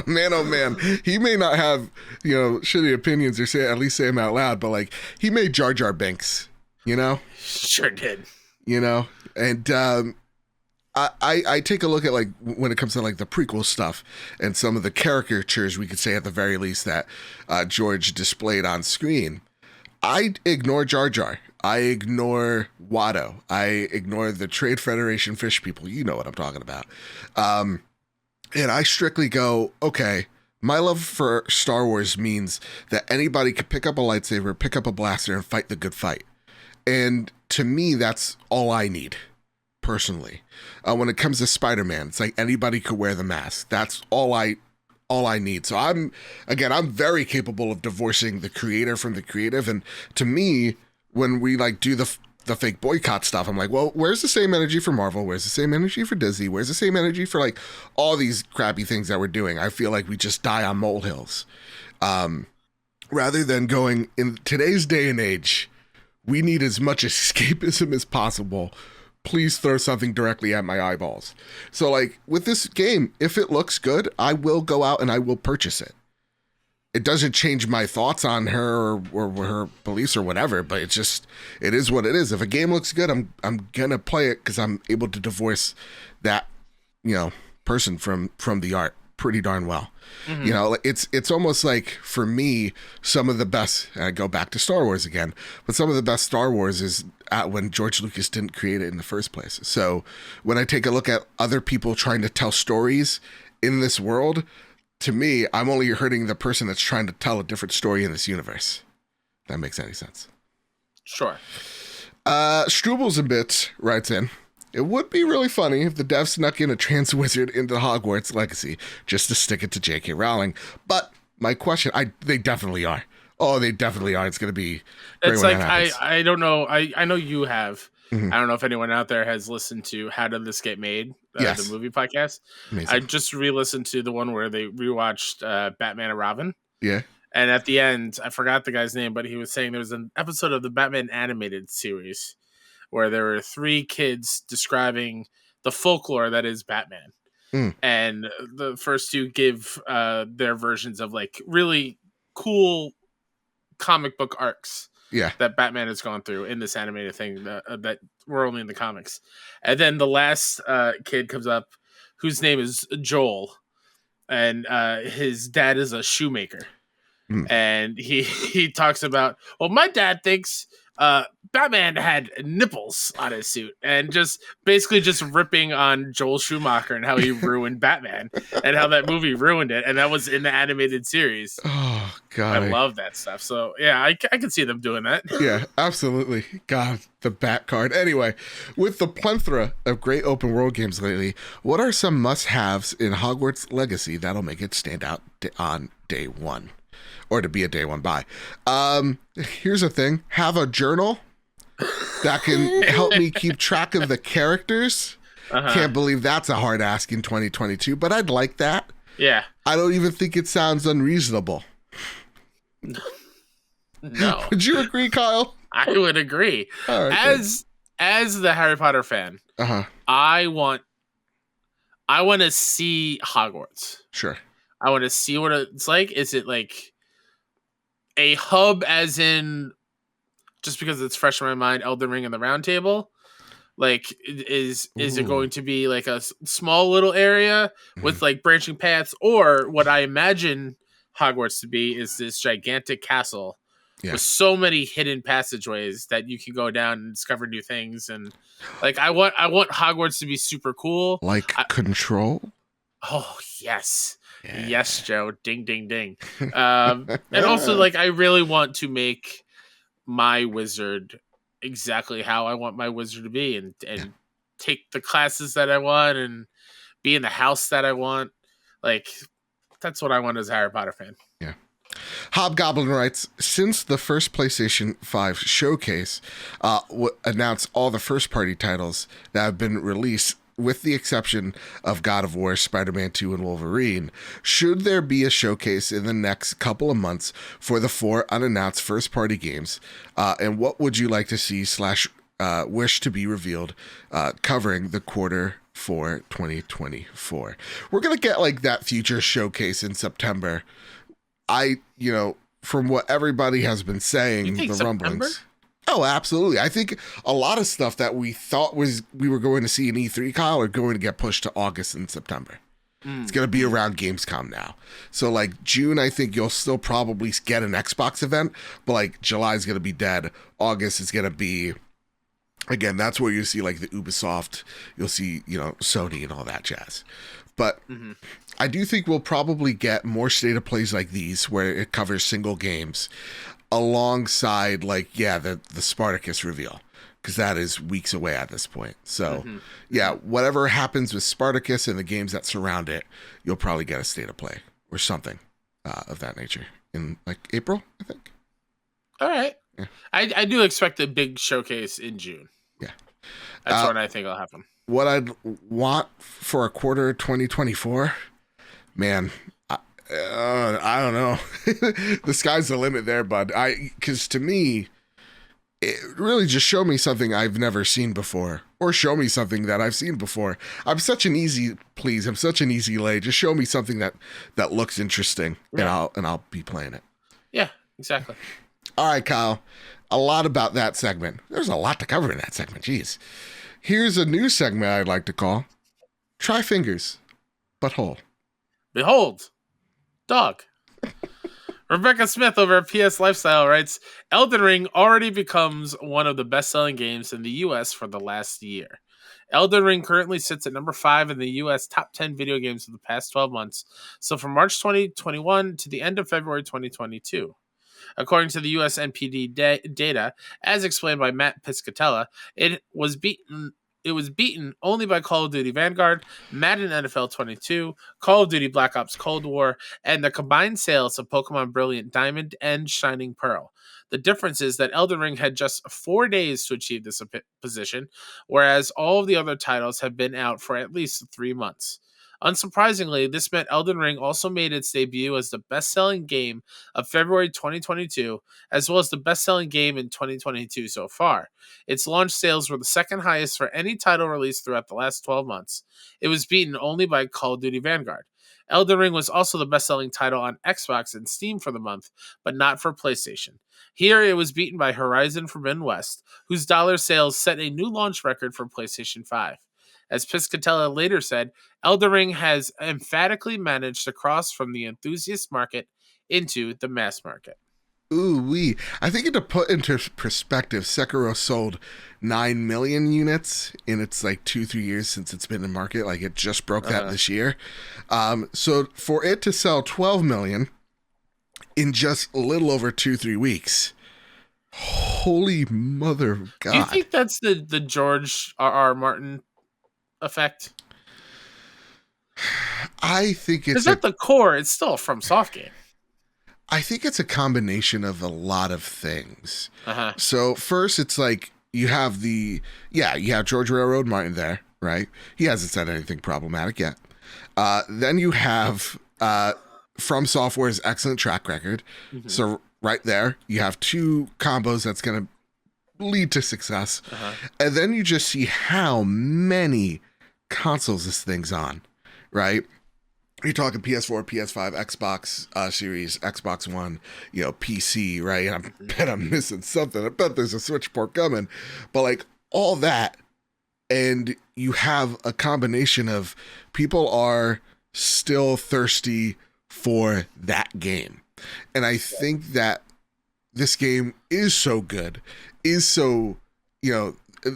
[SPEAKER 1] man, oh man, he may not have, you know, shitty opinions, or at least say them out loud, but like, he made Jar Jar Binks, you know?
[SPEAKER 2] Sure did.
[SPEAKER 1] You know? And I take a look at, like, when it comes to like the prequel stuff and some of the caricatures, we could say at the very least, that George displayed on screen. I ignore Jar Jar. I ignore Watto. I ignore the Trade Federation fish people. You know what I'm talking about. And I strictly go, okay, my love for Star Wars means that anybody could pick up a lightsaber, pick up a blaster, and fight the good fight. And to me, that's all I need, personally. When it comes to Spider-Man, it's like anybody could wear the mask. That's all I need. So I'm very capable of divorcing the creator from the creative. And to me, when we like do the fake boycott stuff, I'm like, well, where's the same energy for Marvel? Where's the same energy for Disney? Where's the same energy for like all these crappy things that we're doing? I feel like we just die on molehills. Rather than going, in today's day and age, we need as much escapism as possible. Please throw something directly at my eyeballs. So like with this game, if it looks good, I will go out and I will purchase it. it doesn't change my thoughts on her or her beliefs or whatever, but it is what it is. If a game looks good, I'm gonna play it because I'm able to divorce that, person from the art pretty darn well. Mm-hmm. It's almost like, for me, some of the best, and I go back to Star Wars again, but some of the best Star Wars is when George Lucas didn't create it in the first place. So when I take a look at other people trying to tell stories in this world, to me, I'm only hurting the person that's trying to tell a different story in this universe. If that makes any sense.
[SPEAKER 2] Sure.
[SPEAKER 1] Strubles a Bit writes in, it would be really funny if the devs snuck in a trans wizard into Hogwarts Legacy just to stick it to J.K. Rowling. But my question, they definitely are. Oh, they definitely are. It's going to be great.
[SPEAKER 2] It's like, I don't know. I know you have. Mm-hmm. I don't know if anyone out there has listened to How Did This Get Made?
[SPEAKER 1] Yes.
[SPEAKER 2] The movie podcast.
[SPEAKER 1] Amazing.
[SPEAKER 2] I just re-listened to the one where they rewatched Batman and Robin.
[SPEAKER 1] Yeah.
[SPEAKER 2] And at the end, I forgot the guy's name, but he was saying there was an episode of the Batman animated series where there were 3 kids describing the folklore that is Batman. And the first 2 give their versions of like really cool comic book arcs that Batman has gone through in this animated thing that were only in the comics. And then the last kid comes up whose name is Joel, and his dad is a shoemaker. And he talks about, well, my dad thinks Batman had nipples on his suit, and just basically just ripping on Joel Schumacher and how he ruined Batman and how that movie ruined it. And that was in the animated series.
[SPEAKER 1] Oh, God.
[SPEAKER 2] I love that stuff. So, yeah, I can see them doing that.
[SPEAKER 1] Yeah, absolutely. God, the Bat card. Anyway, with the plethora of great open world games lately, what are some must-haves in Hogwarts Legacy that'll make it stand out on day one? Or to be a day one buy. Here's the thing. Have a journal that can help me keep track of the characters. Can't believe that's a hard ask in 2022, but I'd like that.
[SPEAKER 2] Yeah.
[SPEAKER 1] I don't even think it sounds unreasonable.
[SPEAKER 2] No.
[SPEAKER 1] Would you agree, Kyle?
[SPEAKER 2] I would agree.
[SPEAKER 1] Right,
[SPEAKER 2] as the Harry Potter fan, I want to see Hogwarts.
[SPEAKER 1] Sure.
[SPEAKER 2] I want to see what it's like. Is it like a hub, as in, just because it's fresh in my mind, Elden Ring and the Round Table? Like, is it going to be like a small little area with like branching paths? Or what I imagine Hogwarts to be is this gigantic castle with so many hidden passageways that you can go down and discover new things. And like, I want Hogwarts to be super cool.
[SPEAKER 1] Like Control?
[SPEAKER 2] Oh, yes. Yeah. Yes, Joe. Ding, ding, ding. And also, like, I really want to make my wizard exactly how I want my wizard to be, and take the classes that I want and be in the house that I want. Like, that's what I want as a Harry Potter fan.
[SPEAKER 1] Yeah. Hobgoblin writes, since the first PlayStation 5 showcase announced all the first-party titles that have been released, with the exception of God of War, Spider-Man 2, and Wolverine, should there be a showcase in the next couple of months for the 4 unannounced first-party games? And what would you like to see / wish to be revealed covering the quarter for 2024? We're going to get like that future showcase in September. From what everybody has been saying, the rumblings. Oh, absolutely. I think a lot of stuff that we thought we were going to see in E3, Kyle, are going to get pushed to August and September. It's going to be around Gamescom now. So like June, I think you'll still probably get an Xbox event, but like July is going to be dead. August is going to be, again, that's where you see like the Ubisoft, you'll see, Sony and all that jazz. But I do think we'll probably get more state of plays like these where it covers single games alongside the Spartacus reveal, because that is weeks away at this point. So whatever happens with Spartacus and the games that surround it, you'll probably get a state of play or something of that nature in like April, I think.
[SPEAKER 2] All right. Yeah. I do expect a big showcase in June.
[SPEAKER 1] Yeah.
[SPEAKER 2] That's when I think it'll happen.
[SPEAKER 1] What I'd want for a quarter 2024, man, I don't know. The sky's the limit there, bud. Because to me, it really just show me something I've never seen before, or show me something that I've seen before. I'm such an easy please. I'm such an easy lay. Just show me something that looks interesting, yeah. and I'll be playing it.
[SPEAKER 2] Yeah, exactly.
[SPEAKER 1] All right, Kyle. A lot about that segment. There's a lot to cover in that segment. Jeez. Here's a new segment I'd like to call Try Fingers, but Whole.
[SPEAKER 2] Behold, dog. Rebecca Smith over at PS Lifestyle writes, Elden Ring already becomes one of the best-selling games in the US for the last year. Elden Ring currently sits at number 5 in the US top 10 video games of the past 12 months, so from March 2021 to the end of February 2022. According to the US NPD data, as explained by Matt Piscatella, it was beaten only by Call of Duty Vanguard, Madden NFL 22, Call of Duty Black Ops Cold War, and the combined sales of Pokemon Brilliant Diamond and Shining Pearl. The difference is that Elden Ring had just 4 days to achieve this position, whereas all of the other titles have been out for at least 3 months. Unsurprisingly, this meant Elden Ring also made its debut as the best-selling game of February 2022, as well as the best-selling game in 2022 so far. Its launch sales were the second highest for any title released throughout the last 12 months. It was beaten only by Call of Duty Vanguard. Elden Ring was also the best-selling title on Xbox and Steam for the month, but not for PlayStation. Here, it was beaten by Horizon Forbidden West, whose dollar sales set a new launch record for PlayStation 5. As Piscatella later said, Elden Ring has emphatically managed to cross from the enthusiast market into the mass market.
[SPEAKER 1] Ooh-wee. I think to put into perspective, Sekiro sold 9 million units in its 2-3 years since it's been in market. It just broke that this year. So for it to sell 12 million in just a little over 2-3 weeks, holy mother of God.
[SPEAKER 2] Do you think that's the George R.R. Martin effect?
[SPEAKER 1] I think it's
[SPEAKER 2] at the core, it's still a From Soft game.
[SPEAKER 1] I think it's a combination of a lot of things.
[SPEAKER 2] Uh-huh.
[SPEAKER 1] So first, it's you have you have George Railroad Martin there, right? He hasn't said anything problematic yet. Then you have From Software's excellent track record. Mm-hmm. So right there, you have 2 combos that's going to lead to success. Uh-huh. And then you just see how many consoles this thing's on, right? You're talking PS4, PS5, Xbox Series, Xbox One, PC, right? I bet I'm missing something. I bet there's a Switch port coming. But all that, and you have a combination of people are still thirsty for that game. And I think that this game is so good, is so,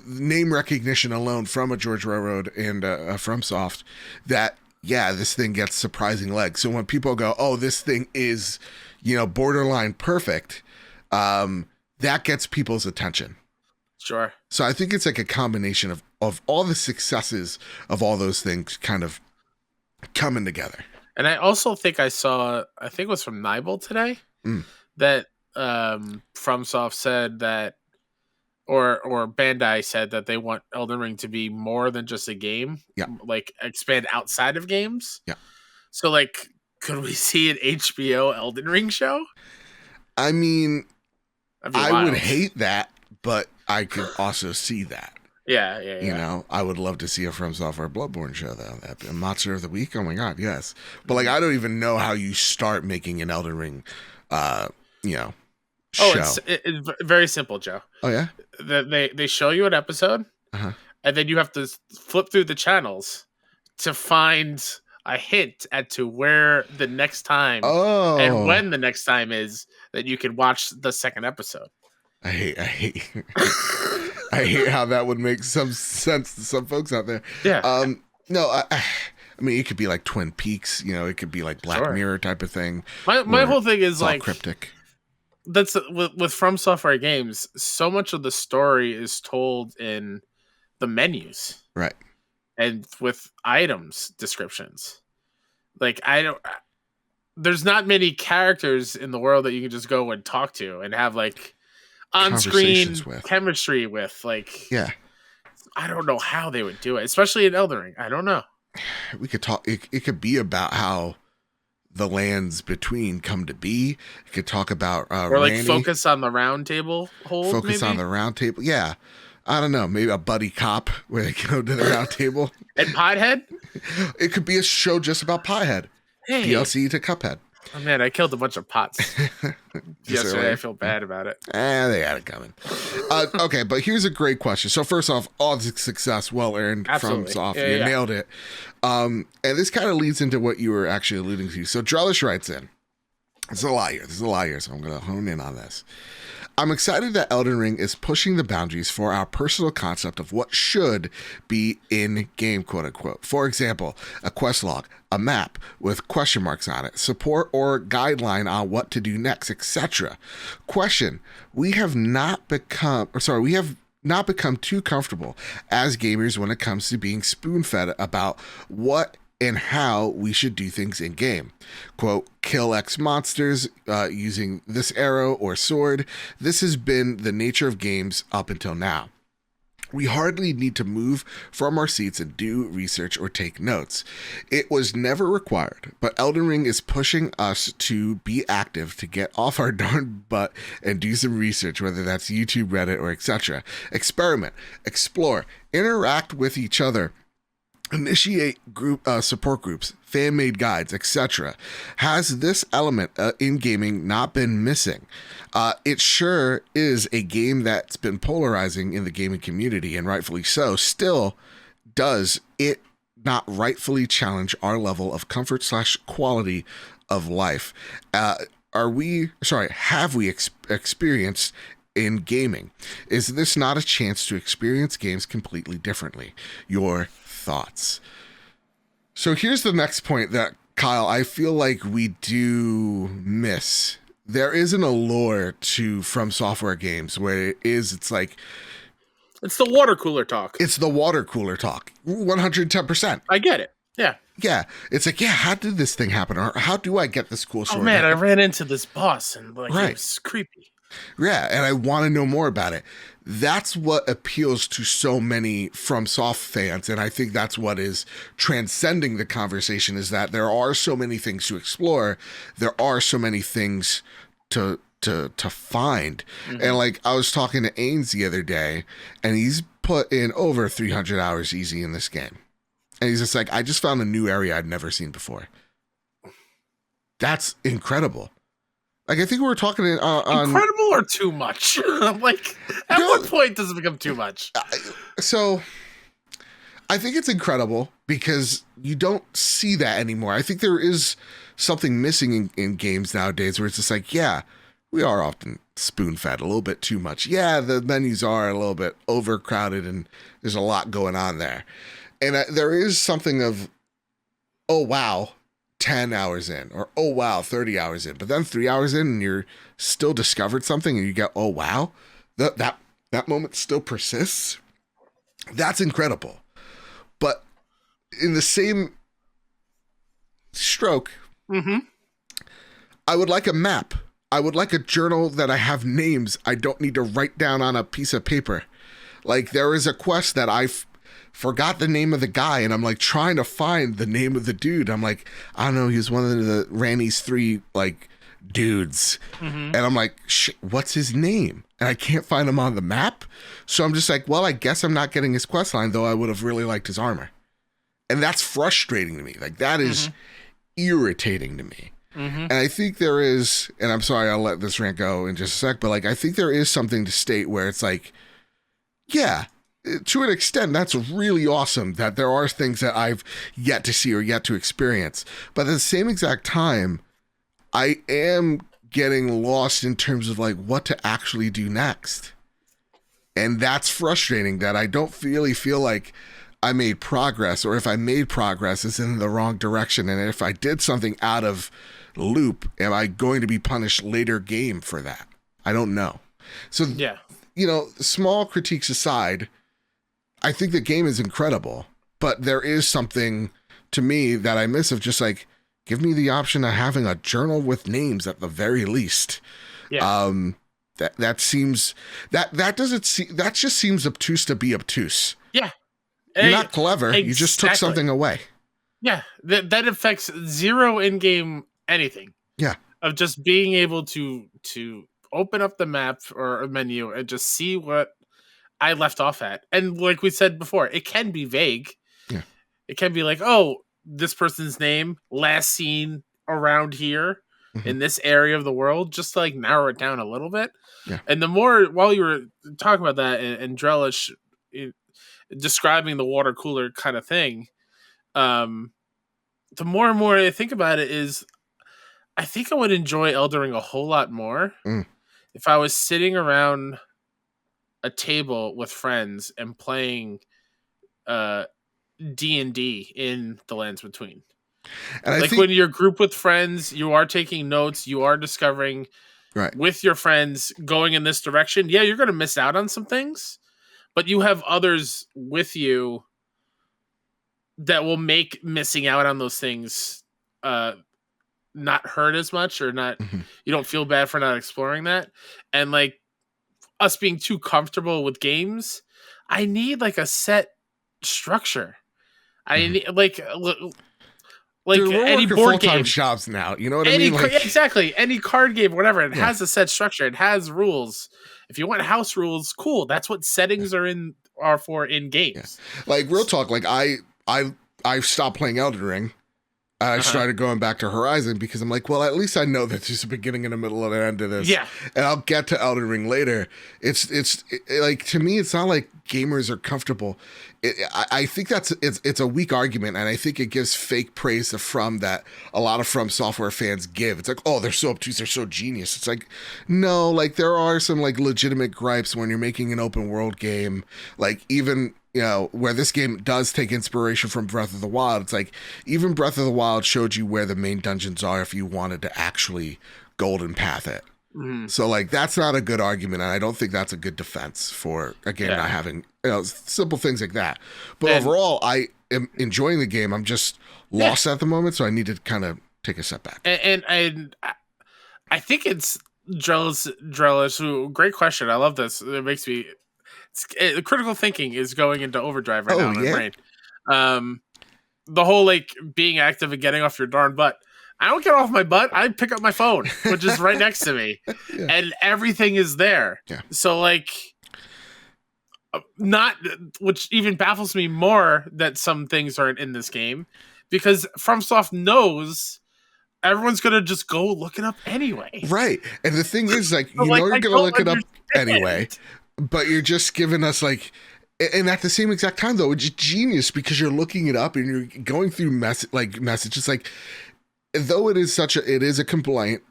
[SPEAKER 1] name recognition alone from a George Railroad and a FromSoft that, this thing gets surprising legs. So when people go, oh, this thing is, borderline perfect, that gets people's attention.
[SPEAKER 2] Sure.
[SPEAKER 1] So I think it's a combination of all the successes of all those things kind of coming together.
[SPEAKER 2] And I also think I think it was from Nibel today, that FromSoft said that, or Bandai said that they want Elden Ring to be more than just a game.
[SPEAKER 1] Yeah.
[SPEAKER 2] Expand outside of games.
[SPEAKER 1] Yeah.
[SPEAKER 2] So could we see an HBO Elden Ring show?
[SPEAKER 1] I mean, I would hate that, but I could also see that.
[SPEAKER 2] Yeah.
[SPEAKER 1] I would love to see a From Software Bloodborne show, though. That'd be a Monster of the Week. Oh my God, yes. But I don't even know how you start making an Elden Ring, show.
[SPEAKER 2] It's very simple, Joe.
[SPEAKER 1] Oh yeah.
[SPEAKER 2] They show you an episode, and then you have to flip through the channels to find a hint as to where the next time and when the next time is that you can watch the second episode.
[SPEAKER 1] I hate I hate how that would make some sense to some folks out there.
[SPEAKER 2] Yeah.
[SPEAKER 1] No, I mean, it could be like Twin Peaks, it could be like Black Mirror type of thing.
[SPEAKER 2] My whole thing is
[SPEAKER 1] cryptic.
[SPEAKER 2] That's with From Software games, so much of the story is told in the menus.
[SPEAKER 1] Right.
[SPEAKER 2] And with items descriptions. There's not many characters in the world that you can just go and talk to and have on-screen chemistry with.
[SPEAKER 1] Yeah.
[SPEAKER 2] I don't know how they would do it, especially in Elden Ring. I don't know.
[SPEAKER 1] We could talk. It could be about how the lands between come to be. It could talk about
[SPEAKER 2] or like
[SPEAKER 1] Randy,
[SPEAKER 2] focus on the round table hold.
[SPEAKER 1] Focus
[SPEAKER 2] maybe?
[SPEAKER 1] on the round table. Yeah. I don't know. Maybe a buddy cop where they go to the round table.
[SPEAKER 2] And Pothead?
[SPEAKER 1] It could be a show just about Pothead.
[SPEAKER 2] Hey.
[SPEAKER 1] DLC to Cuphead.
[SPEAKER 2] Oh man, I killed a bunch of pots yesterday.
[SPEAKER 1] Earlier?
[SPEAKER 2] I feel bad about it.
[SPEAKER 1] They had it coming. Okay, but here's a great question. So first off, all the success well earned from Soft. You nailed it. And this kind of leads into what you were actually alluding to. So Drellish writes in. There's a lot here, so I'm going to hone in on this. I'm excited that Elden Ring is pushing the boundaries for our personal concept of what should be in-game, quote-unquote. For example, a quest log, a map with question marks on it, support or guideline on what to do next, etc. Question, we have not become too comfortable as gamers when it comes to being spoon-fed about what and how we should do things in game. Quote, kill X monsters using this arrow or sword. This has been the nature of games up until now. We hardly need to move from our seats and do research or take notes. It was never required, but Elden Ring is pushing us to be active, to get off our darn butt and do some research, whether that's YouTube, Reddit, or etc. Experiment, explore, interact with each other, initiate group support groups, fan-made guides, etc. Has this element in gaming not been missing? It sure is a game that's been polarizing in the gaming community, and rightfully so. Still, does it not rightfully challenge our level of comfort / quality of life? Have we experienced in gaming? Is this not a chance to experience games completely differently? Your thoughts. So here's the next point that, Kyle, I feel like we do miss. There is an allure to From Software games where it's like
[SPEAKER 2] it's the water cooler talk.
[SPEAKER 1] It's the water cooler talk. 110%.
[SPEAKER 2] I get it. Yeah.
[SPEAKER 1] Yeah. It's like, yeah, how did this thing happen? Or how do I get this cool sword?
[SPEAKER 2] Oh man, I ran into this boss and it was creepy.
[SPEAKER 1] Yeah, and I want to know more about it. That's what appeals to so many From Soft fans, and I think that's what is transcending the conversation, is that there are so many things to explore. There are so many things to find. Mm-hmm. And like, I was talking to Ains the other day, and he's put in over 300 hours easy in this game. And he's just like, I just found a new area I'd never seen before. That's incredible. Like, I think we were talking on...
[SPEAKER 2] Incredible or too much? Like, at what point does it become too much?
[SPEAKER 1] So, I think it's incredible because you don't see that anymore. I think there is something missing in games nowadays where it's just like, yeah, we are often spoon-fed a little bit too much. Yeah, the menus are a little bit overcrowded and there's a lot going on there. And there is something of, oh, wow, 10 hours in, or oh wow, 30 hours in, but then 3 hours in and you're still discovered something and you go, oh wow, that moment still persists. That's incredible. But in the same stroke, I would like a map. I would like a journal that I have names I don't need to write down on a piece of paper. Like, there is a quest that I've forgot the name of the guy, and I'm like trying to find the name of the dude. I'm like, I don't know, he was one of the Randy's 3 like dudes, and I'm like, shit, what's his name? And I can't find him on the map. So I'm just like, well, I guess I'm not getting his quest line, though I would have really liked his armor. And that's frustrating to me. Like, that is irritating to me. And I think there is, and I'm sorry, I'll let this rant go in just a sec, but like, I think there is something to state where it's like, yeah, to an extent, that's really awesome that there are things that I've yet to see or yet to experience. But at the same exact time, I am getting lost in terms of like what to actually do next. And that's frustrating, that I don't really feel like I made progress, or if I made progress, it's in the wrong direction. And if I did something out of loop, am I going to be punished later game for that? I don't know. So, yeah, you know, small critiques aside, I think the game is incredible, but there is something to me that I miss of just like, give me the option of having a journal with names at the very least. Yeah. That seems that just seems obtuse to be obtuse. Yeah. You're not clever. Exactly. You just took something away.
[SPEAKER 2] Yeah. That affects zero in-game anything.
[SPEAKER 1] Yeah.
[SPEAKER 2] Of just being able to open up the map or a menu and just see what I left off at. And like we said before, it can be vague.
[SPEAKER 1] Yeah.
[SPEAKER 2] It can be like, oh, this person's name, last seen around here in this area of the world, just to like narrow it down a little bit.
[SPEAKER 1] Yeah.
[SPEAKER 2] And the more, while you were talking about that and Drellish describing the water cooler kind of thing, the more and more I think about it is, I think I would enjoy Elden Ring a whole lot more if I was sitting around a table with friends and playing D&D in the Lands Between. And like when you're group with friends, you are taking notes, you are discovering with your friends going in this direction. Yeah, you're going to miss out on some things, but you have others with you that will make missing out on those things not hurt as much, or not you don't feel bad for not exploring that. And like us being too comfortable with games, I need like a set structure. I need like
[SPEAKER 1] dude,
[SPEAKER 2] any board game
[SPEAKER 1] jobs now, you know what I mean?
[SPEAKER 2] Like, exactly, any card game, whatever, it has a set structure, it has rules. If you want house rules, cool, that's what settings are for in games.
[SPEAKER 1] Like real talk, like I stopped playing Elden Ring. I started going back to Horizon because I'm like, well, at least I know that there's a beginning and a middle and an end to this.
[SPEAKER 2] Yeah.
[SPEAKER 1] And I'll get to Elden Ring later. It's like, to me, it's not like gamers are comfortable. I think it's a weak argument, and I think it gives fake praise to From that a lot of From Software fans give. It's like, oh, they're so obtuse, they're so genius. It's like, no, like there are some like legitimate gripes when you're making an open world game, like even, you know, where this game does take inspiration from Breath of the Wild. It's like, even Breath of the Wild showed you where the main dungeons are if you wanted to actually golden path it. So like, that's not a good argument, and I don't think that's a good defense for a game not having, you know, simple things like that. But overall, I am enjoying the game. I'm just lost at the moment, so I need to kind of take a step back.
[SPEAKER 2] And I think it's Drellish, who, great question. I love this. It makes me... the critical thinking is going into overdrive right now in my brain. The whole like being active and getting off your darn butt. I don't get off my butt. I pick up my phone, which is right next to me, and everything is there. Yeah. So like, not, which even baffles me more that some things aren't in this game, because FromSoft knows everyone's gonna just go look it up anyway.
[SPEAKER 1] Right, and the thing is, like, you know, you're gonna look it up anyway. But you're just giving us like, and at the same exact time though, it's genius because you're looking it up and you're going through messages. Like, though it is a complaint,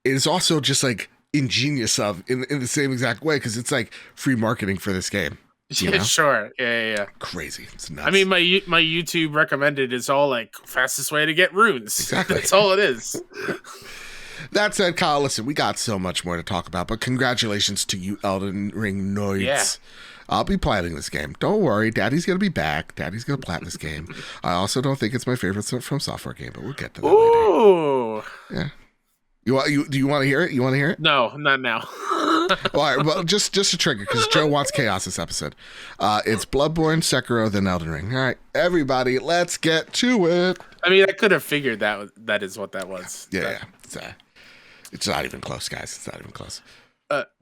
[SPEAKER 1] it is also just like ingenious in the same exact way, because it's like free marketing for this game. You know?
[SPEAKER 2] Sure, yeah.
[SPEAKER 1] Crazy, it's nuts.
[SPEAKER 2] I mean, my YouTube recommended is all like fastest way to get runes.
[SPEAKER 1] Exactly,
[SPEAKER 2] that's all it is.
[SPEAKER 1] That said, Kyle, listen, we got so much more to talk about, but congratulations to you, Elden Ring nerds. Yeah. I'll be platinum this game. Don't worry, Daddy's going to be back. Daddy's going to platinum this game. I also don't think it's my favorite From Software game, but we'll get to that later. Yeah. Do you want to hear it? You want to hear it?
[SPEAKER 2] No, not now.
[SPEAKER 1] All right, well, just a trigger, because Joe wants chaos this episode. It's Bloodborne, Sekiro, then Elden Ring. All right, everybody, let's get to it.
[SPEAKER 2] I mean, I could have figured that is what that was.
[SPEAKER 1] Yeah. It's not even close, guys. It's not even close.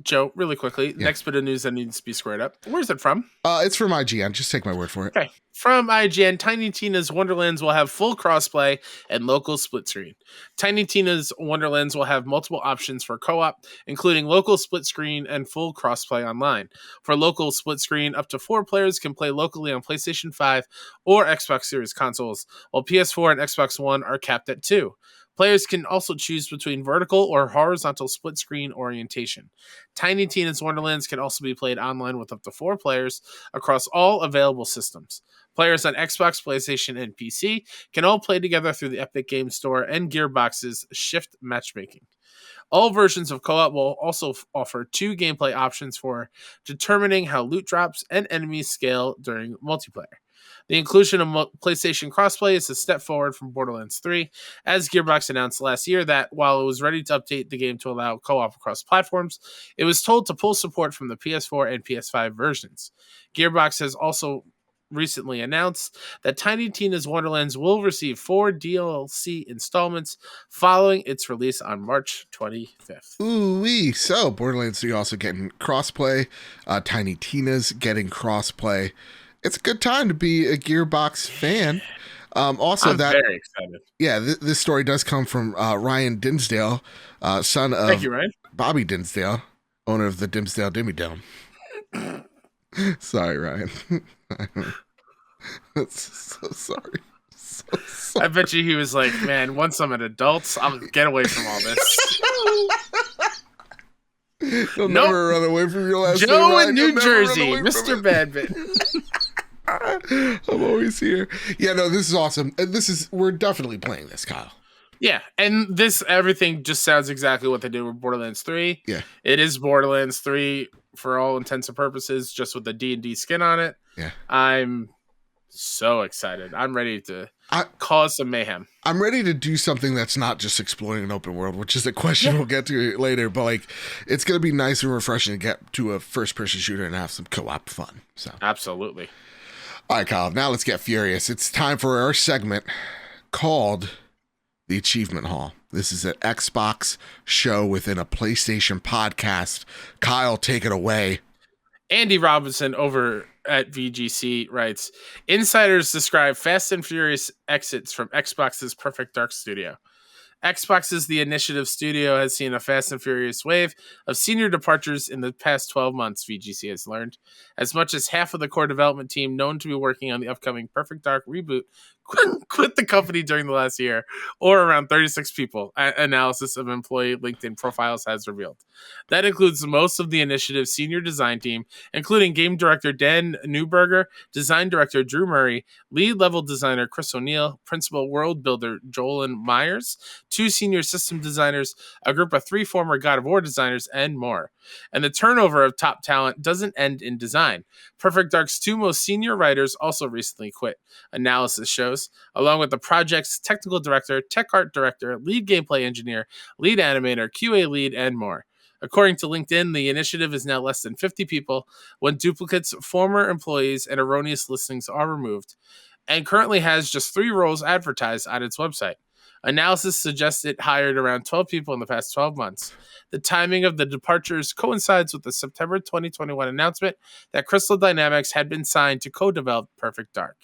[SPEAKER 2] Joe, really quickly, next bit of news that needs to be squared up. Where's it from?
[SPEAKER 1] It's from IGN. Just take my word for it.
[SPEAKER 2] Okay. From IGN, Tiny Tina's Wonderlands will have full crossplay and local split screen. Tiny Tina's Wonderlands will have multiple options for co-op, including local split screen and full crossplay online. For local split screen, up to 4 players can play locally on PlayStation 5 or Xbox Series consoles, while PS4 and Xbox One are capped at 2. Players can also choose between vertical or horizontal split screen orientation. Tiny Tina's Wonderlands can also be played online with up to 4 players across all available systems. Players on Xbox, PlayStation, and PC can all play together through the Epic Games Store and Gearbox's Shift matchmaking. All versions of co-op will also offer 2 gameplay options for determining how loot drops and enemies scale during multiplayer. The inclusion of PlayStation Crossplay is a step forward from Borderlands 3, as Gearbox announced last year that while it was ready to update the game to allow co-op across platforms, it was told to pull support from the PS4 and PS5 versions. Gearbox has also recently announced that Tiny Tina's Wonderlands will receive 4 DLC installments following its release on March 25th.
[SPEAKER 1] Ooh-wee. So, Borderlands 3 also getting crossplay. Tiny Tina's getting crossplay. It's a good time to be a Gearbox fan. I'm very excited. Yeah, this story does come from Ryan Dinsdale, son of
[SPEAKER 2] Thank you, Ryan.
[SPEAKER 1] Bobby Dinsdale, owner of the Dimsdale Dimmy Dome. Sorry, Ryan. That's so sorry. So sorry.
[SPEAKER 2] I bet you he was like, man, once I'm an adult, I'll get away from all this.
[SPEAKER 1] You'll never run away from your last
[SPEAKER 2] Joe
[SPEAKER 1] name,
[SPEAKER 2] in New Jersey, Mr. Badbit.
[SPEAKER 1] I'm always here. Yeah, no, this is awesome. We're definitely playing this, Kyle.
[SPEAKER 2] Yeah, and everything just sounds exactly what they did with Borderlands 3.
[SPEAKER 1] Yeah.
[SPEAKER 2] It is Borderlands 3 for all intents and purposes, just with the D&D skin on it.
[SPEAKER 1] Yeah.
[SPEAKER 2] I'm so excited. I'm ready to cause some mayhem.
[SPEAKER 1] I'm ready to do something that's not just exploring an open world, which is a question we'll get to later, but like it's going to be nice and refreshing to get to a first-person shooter and have some co-op fun. So
[SPEAKER 2] absolutely.
[SPEAKER 1] All right, Kyle, now let's get furious. It's time for our segment called The Achievement Hall. This is an Xbox show within a PlayStation podcast. Kyle, take it away.
[SPEAKER 2] Andy Robinson over at VGC writes, insiders describe Fast and Furious exits from Xbox's Perfect Dark studio. Xbox's The Initiative studio has seen a Fast and Furious wave of senior departures in the past 12 months, VGC has learned. As much as half of the core development team known to be working on the upcoming Perfect Dark reboot quit the company during the last year, or around 36 people, analysis of employee LinkedIn profiles has revealed. That includes most of the Initiative's senior design team, including game director Dan Newberger, design director Drew Murray, lead level designer Chris O'Neill, principal world builder Jolan Myers, 2 senior system designers, a group of 3 former God of War designers, and more. And the turnover of top talent doesn't end in design. Perfect Dark's 2 most senior writers also recently quit, analysis shows, along with the project's technical director, tech art director, lead gameplay engineer, lead animator, QA lead, and more. According to LinkedIn, the initiative is now less than 50 people when duplicates, former employees, and erroneous listings are removed, and currently has just 3 roles advertised on its website. Analysis suggests it hired around 12 people in the past 12 months. The timing of the departures coincides with the September 2021 announcement that Crystal Dynamics had been signed to co-develop Perfect Dark.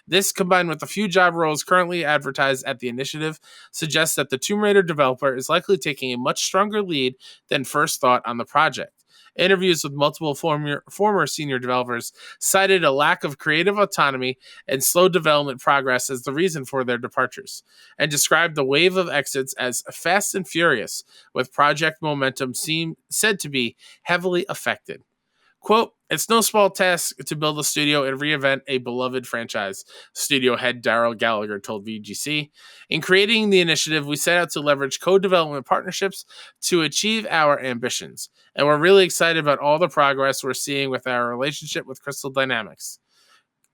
[SPEAKER 2] This, combined with the few job roles currently advertised at the initiative, suggests that the Tomb Raider developer is likely taking a much stronger lead than first thought on the project. Interviews with multiple former senior developers cited a lack of creative autonomy and slow development progress as the reason for their departures, and described the wave of exits as fast and furious, with project momentum said to be heavily affected. Quote, it's no small task to build a studio and reinvent a beloved franchise, studio head Daryl Gallagher told VGC. In creating the initiative, we set out to leverage co-development partnerships to achieve our ambitions, and we're really excited about all the progress we're seeing with our relationship with Crystal Dynamics.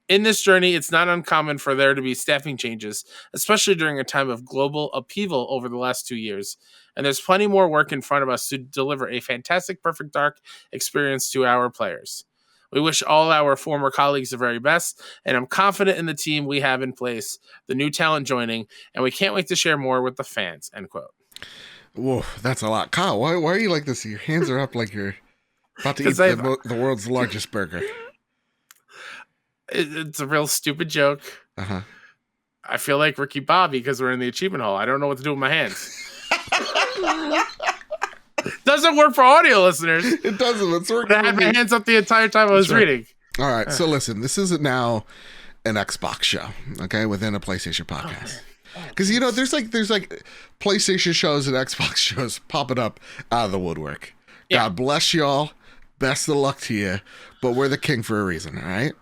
[SPEAKER 2] In this journey, it's not uncommon for there to be staffing changes, especially during a time of global upheaval over the last 2 years. And there's plenty more work in front of us to deliver a fantastic Perfect Dark experience to our players. We wish all our former colleagues the very best, and I'm confident in the team we have in place, the new talent joining, and we can't wait to share more with the fans, end quote.
[SPEAKER 1] Whoa, that's a lot. Kyle, why are you like this? Your hands are up like you're about to eat the world's largest burger.
[SPEAKER 2] It's a real stupid joke.
[SPEAKER 1] Uh-huh.
[SPEAKER 2] I feel like Ricky Bobby because we're in the achievement hall. I don't know what to do with my hands. Doesn't work for audio listeners.
[SPEAKER 1] It doesn't. It's working.
[SPEAKER 2] I had my hands up the entire time I was reading.
[SPEAKER 1] All right. So listen, this isn't now an Xbox show, okay, within a PlayStation podcast. Because there's like PlayStation shows and Xbox shows popping up out of the woodwork. Yeah. God bless y'all. Best of luck to you. But we're the king for a reason. All right.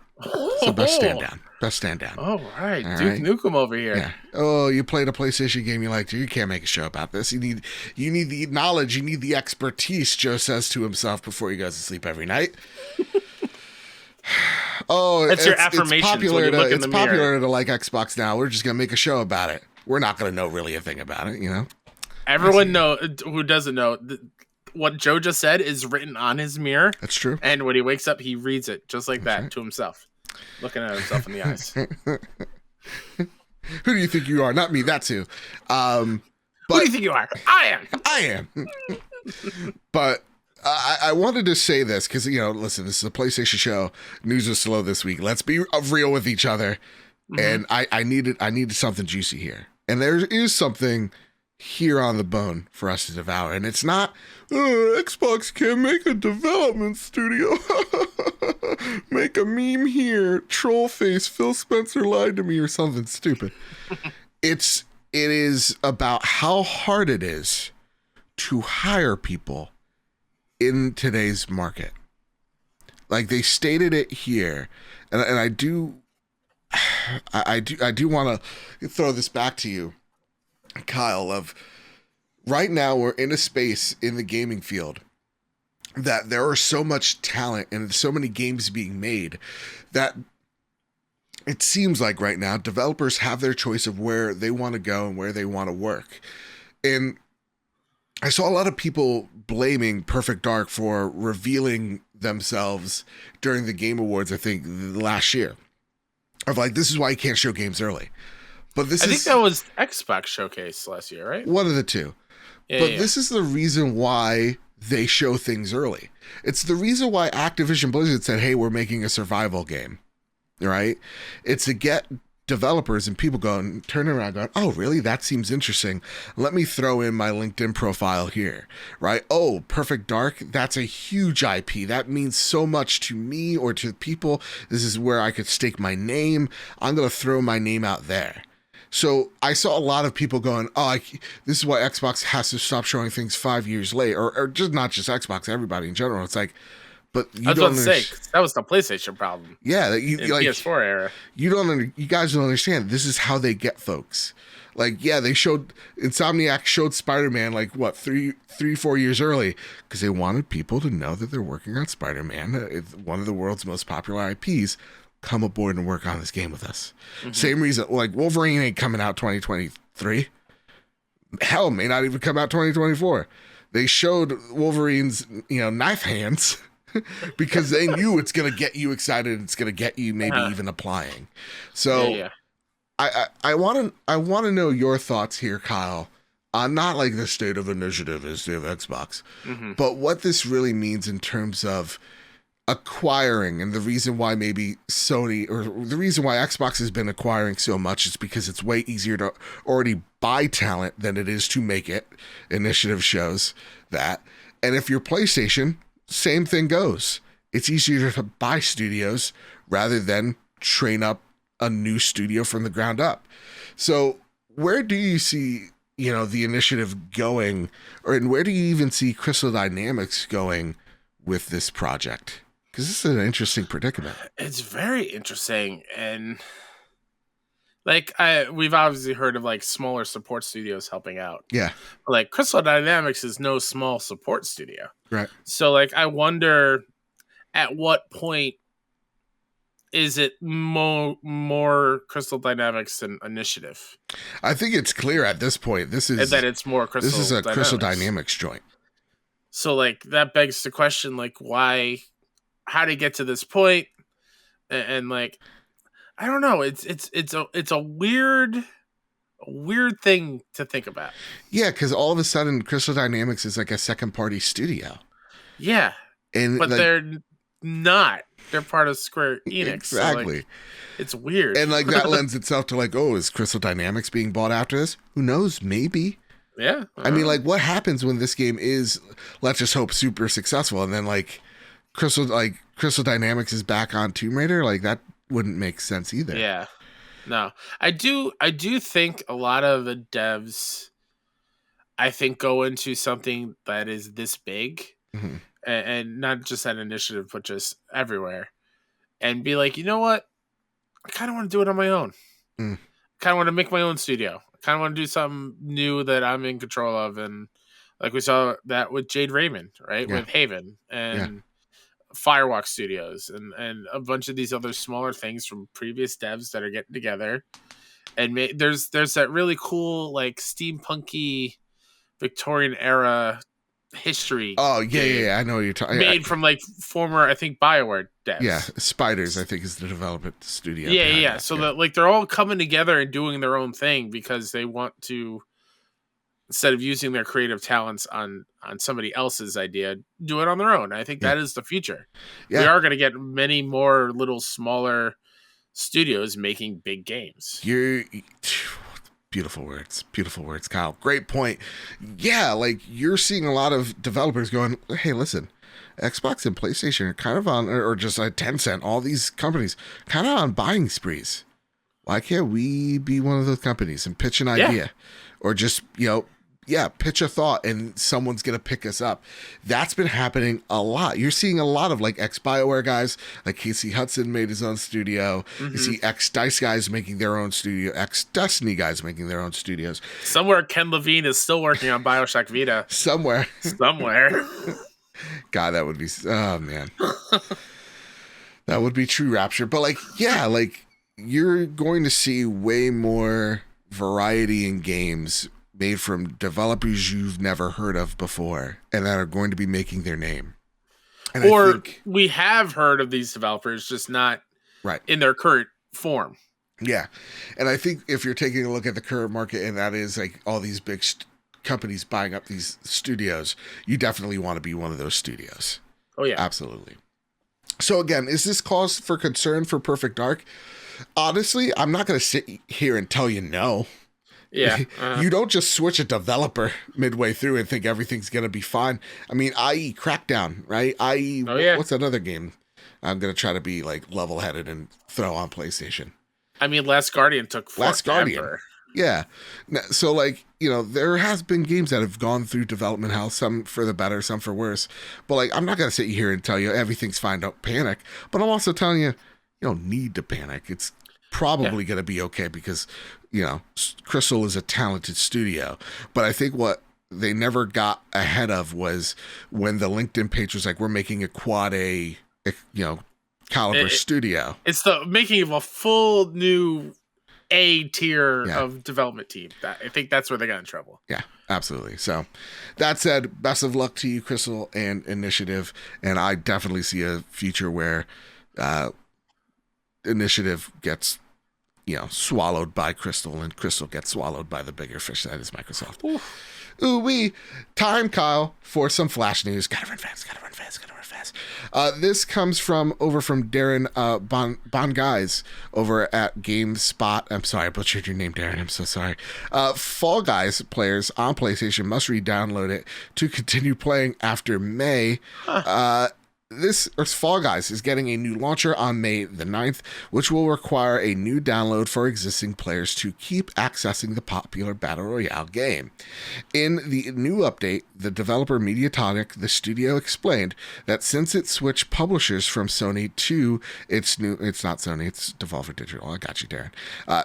[SPEAKER 1] So best stand down. Best stand down.
[SPEAKER 2] All right. Duke Nukem over here.
[SPEAKER 1] Yeah. Oh, you played a PlayStation game you liked. You can't make a show about this. You need the knowledge. You need the expertise, Joe says to himself before he goes to sleep every night. Oh,
[SPEAKER 2] that's your affirmation.
[SPEAKER 1] It's popular to like Xbox now. We're just going to make a show about it. We're not going to know really a thing about it,
[SPEAKER 2] Everyone who doesn't know what Joe just said is written on his mirror.
[SPEAKER 1] That's true.
[SPEAKER 2] And when he wakes up, he reads it just like that to himself. looking at himself in the eyes.
[SPEAKER 1] Who do you think you are? Not me, that's who.
[SPEAKER 2] Who do you think you are? I
[SPEAKER 1] am. But I wanted to say this because, listen, this is a PlayStation show. News is slow this week. Let's be real with each other. And I needed something juicy here. And there is something here on the bone for us to devour. And it's not, Xbox can't make a development studio. Make a meme here. Troll face, Phil Spencer lied to me, or something stupid. It is about how hard it is to hire people in today's market. Like, they stated it here, and I do want to throw this back to you, Kyle, of right now we're in a space in the gaming field that there are so much talent and so many games being made that it seems like right now developers have their choice of where they want to go and where they want to work. And I saw a lot of people blaming Perfect Dark for revealing themselves during the Game Awards, I think, last year. Of like, this is why you can't show games early. But I
[SPEAKER 2] think that was Xbox Showcase last year, right?
[SPEAKER 1] One of the two. This is the reason why they show things early. It's the reason why Activision Blizzard said, hey, we're making a survival game. Right? It's to get developers and people turning around going, oh, really? That seems interesting. Let me throw in my LinkedIn profile here, right? Oh, Perfect Dark, that's a huge IP. That means so much to me or to people. This is where I could stake my name. I'm going to throw my name out there. So I saw a lot of people going, oh, this is why Xbox has to stop showing things 5 years late, or just not just Xbox, everybody in general. It's like, but you
[SPEAKER 2] don't say that was the PlayStation problem.
[SPEAKER 1] Yeah,
[SPEAKER 2] in like PS4 era.
[SPEAKER 1] You guys don't understand. This is how they get folks. Like, yeah, Insomniac showed Spider-Man like what 4 years early because they wanted people to know that they're working on Spider-Man, one of the world's most popular IPs. Come aboard and work on this game with us. Same reason, like Wolverine ain't coming out 2023. Hell, may not even come out 2024. They showed Wolverine's, knife hands because they knew it's going to get you excited. It's going to get you maybe even applying. So I want to know your thoughts here, Kyle, on not like the state of initiative of Xbox, but what this really means in terms of acquiring, and the reason why maybe Sony, or the reason why Xbox has been acquiring so much is because it's way easier to already buy talent than it is to make it. Initiative shows that. And if you're PlayStation, same thing goes. It's easier to buy studios rather than train up a new studio from the ground up. So where do you see, the initiative going, and where do you even see Crystal Dynamics going with this project? Because this is an interesting predicament.
[SPEAKER 2] It's very interesting. And like, we've obviously heard of like smaller support studios helping out.
[SPEAKER 1] Yeah.
[SPEAKER 2] But like Crystal Dynamics is no small support studio.
[SPEAKER 1] Right.
[SPEAKER 2] So like, I wonder at what point is it more Crystal Dynamics than Initiative?
[SPEAKER 1] I think it's clear at this point. This is a Crystal Dynamics joint.
[SPEAKER 2] So like, that begs the question, like, why? How to get to this point, and like, I don't know. It's a weird thing to think about.
[SPEAKER 1] Yeah, because all of a sudden, Crystal Dynamics is like a second party studio.
[SPEAKER 2] Yeah, but they're not. They're part of Square Enix.
[SPEAKER 1] Exactly.
[SPEAKER 2] So like, it's weird,
[SPEAKER 1] and like that lends itself to like, oh, is Crystal Dynamics being bought after this? Who knows? Maybe.
[SPEAKER 2] Yeah.
[SPEAKER 1] I mean, like, what happens when this game is, let's just hope, super successful, and then like Crystal Dynamics is back on Tomb Raider? Like, that wouldn't make sense either.
[SPEAKER 2] Yeah. No. I do think a lot of the devs, I think, go into something that is this big, and not just at Initiative, but just everywhere, and be like, you know what? I kind of want to do it on my own. I kind of want to make my own studio. I kind of want to do something new that I'm in control of. And like, we saw that with Jade Raymond, right? Yeah. With Haven and Firewalk Studios and a bunch of these other smaller things from previous devs that are getting together. And there's that really cool, like, steampunky Victorian era history.
[SPEAKER 1] Oh, yeah. I know what you're talking
[SPEAKER 2] made from like former, I think, BioWare devs.
[SPEAKER 1] Yeah, Spiders, I think, is the development studio.
[SPEAKER 2] Yeah. So that like they're all coming together and doing their own thing because they want to, instead of using their creative talents on somebody else's idea, do it on their own. I think that is the future. Yeah. We are going to get many more little smaller studios making big games.
[SPEAKER 1] Beautiful words, Kyle. Great point. Yeah, like you're seeing a lot of developers going, hey, listen, Xbox and PlayStation are kind of on, or just like Tencent, all these companies kind of on buying sprees. Why can't we be one of those companies and pitch an idea, or just pitch a thought and someone's gonna pick us up? That's been happening a lot. You're seeing a lot of like ex-BioWare guys, like Casey Hudson made his own studio. You see ex-DICE guys making their own studio, ex-Destiny guys making their own studios.
[SPEAKER 2] Somewhere Ken Levine is still working on BioShock Vita.
[SPEAKER 1] Somewhere. God, that would be, oh man. That would be true rapture. But like, yeah, like you're going to see way more variety in games made from developers you've never heard of before and that are going to be making their name. And
[SPEAKER 2] we have heard of these developers, just not in their current form.
[SPEAKER 1] Yeah. And I think if you're taking a look at the current market, and that is like all these big companies buying up these studios, you definitely want to be one of those studios.
[SPEAKER 2] Oh, yeah.
[SPEAKER 1] Absolutely. So again, is this cause for concern for Perfect Dark? Honestly, I'm not going to sit here and tell you no.
[SPEAKER 2] Yeah.
[SPEAKER 1] You don't just switch a developer midway through and think everything's going to be fine. I mean, i.e. Crackdown, right? What's another game I'm going to try to be like level-headed and throw on PlayStation?
[SPEAKER 2] I mean, Last Guardian took forever.
[SPEAKER 1] Last Guardian. Yeah. So like, there has been games that have gone through development hell, some for the better, some for worse. But like, I'm not going to sit here and tell you everything's fine, don't panic. But I'm also telling you, you don't need to panic. It's probably going to be okay because, Crystal is a talented studio. But I think what they never got ahead of was when the LinkedIn page was like, we're making a quad A, caliber studio.
[SPEAKER 2] It's the making of a full new A tier of development team. I think that's where they got in trouble.
[SPEAKER 1] Yeah, absolutely. So that said, best of luck to you, Crystal and Initiative. And I definitely see a future where Initiative gets, swallowed by Crystal and Crystal gets swallowed by the bigger fish that is Microsoft. Ooh-wee. Time, Kyle, for some Flash news. Gotta run fast. This comes from Darren Bonguys over at GameSpot. I'm sorry, I butchered your name, Darren. I'm so sorry. Fall Guys players on PlayStation must re-download it to continue playing after May. Fall Guys is getting a new launcher on May the 9th, which will require a new download for existing players to keep accessing the popular Battle Royale game. In the new update, the developer Mediatonic, the studio, explained that since it switched publishers from Sony to it's not Sony, it's Devolver Digital, I got you, Darren,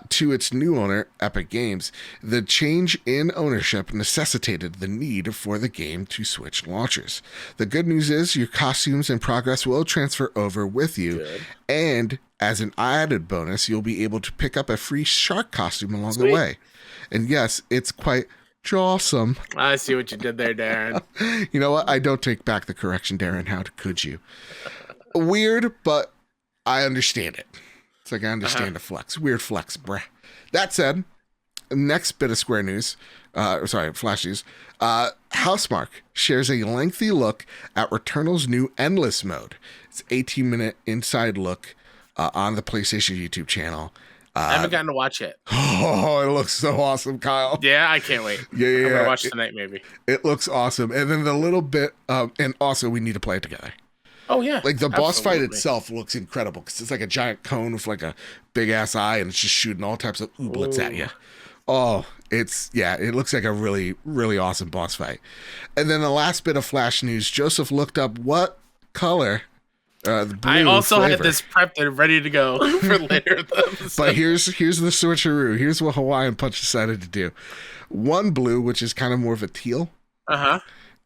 [SPEAKER 1] to its new owner, Epic Games, the change in ownership necessitated the need for the game to switch launchers. The good news is your costumes and progress will transfer over with you. Good. And as an added bonus, you'll be able to pick up a free shark costume along the way. And yes, it's quite awesome.
[SPEAKER 2] I see what you did there, Darren.
[SPEAKER 1] You know what? I don't take back the correction, Darren. How could you? Weird, but I understand it. It's like I understand the flex. Weird flex, bruh. That said, next bit of Square news, Flash news. Housemarque shares a lengthy look at Returnal's new Endless mode. It's an 18-minute inside look on the PlayStation YouTube channel.
[SPEAKER 2] I haven't gotten to watch it.
[SPEAKER 1] Oh, it looks so awesome, Kyle.
[SPEAKER 2] Yeah, I can't wait.
[SPEAKER 1] Yeah.
[SPEAKER 2] I'm going to watch tonight, maybe.
[SPEAKER 1] It looks awesome. And then the little bit, and also we need to play it together.
[SPEAKER 2] Oh, yeah.
[SPEAKER 1] Like the boss fight itself looks incredible because it's like a giant cone with like a big-ass eye and it's just shooting all types of ooblets at you. Oh, it looks like a really, really awesome boss fight. And then the last bit of Flash news, Joseph looked up what color the blue
[SPEAKER 2] I also
[SPEAKER 1] flavor.
[SPEAKER 2] had this prepped and ready to go for later.
[SPEAKER 1] But here's the switcheroo. Here's what Hawaiian Punch decided to do. One blue, which is kind of more of a teal,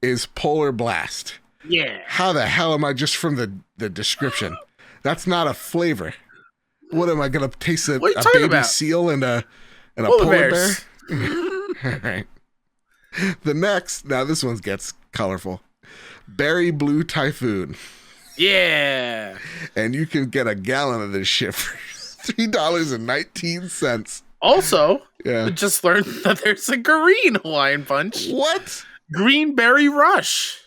[SPEAKER 1] is Polar Blast.
[SPEAKER 2] Yeah.
[SPEAKER 1] How the hell am I just from the description? That's not a flavor. What am I going to taste a baby seal and a polar bear? All right. The next, now this one gets colorful. Berry Blue Typhoon.
[SPEAKER 2] Yeah.
[SPEAKER 1] And you can get a gallon of this shit for $3.19.
[SPEAKER 2] Also, just learned that there's a green Hawaiian Punch.
[SPEAKER 1] What?
[SPEAKER 2] Green Berry Rush.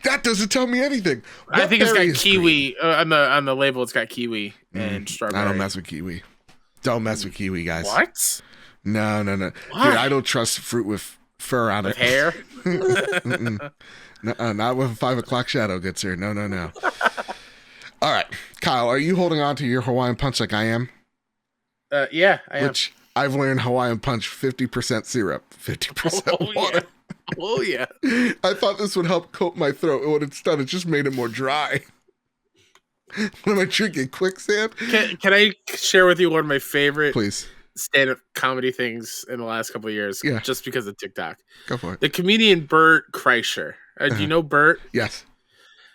[SPEAKER 1] That doesn't tell me anything. What
[SPEAKER 2] I think it's got kiwi on the label. It's got kiwi and strawberry.
[SPEAKER 1] I don't mess with kiwi. Don't mess with kiwi, guys.
[SPEAKER 2] What?
[SPEAKER 1] No. Dude, I don't trust fruit with fur on it.
[SPEAKER 2] Hair?
[SPEAKER 1] Not with a 5 o'clock shadow, good sir. No. All right, Kyle, are you holding on to your Hawaiian Punch like I am?
[SPEAKER 2] Yeah, I am.
[SPEAKER 1] Which I've learned Hawaiian Punch 50% syrup, 50% water.
[SPEAKER 2] Oh, yeah.
[SPEAKER 1] I thought this would help coat my throat. What it's done, it just made it more dry. What am I drinking? Quicksand?
[SPEAKER 2] Can I share with you one of my favorite
[SPEAKER 1] Please
[SPEAKER 2] stand-up comedy things in the last couple of years?
[SPEAKER 1] Yeah.
[SPEAKER 2] Just because of TikTok.
[SPEAKER 1] Go for it.
[SPEAKER 2] The comedian Bert Kreischer. Do you know Bert?
[SPEAKER 1] Yes.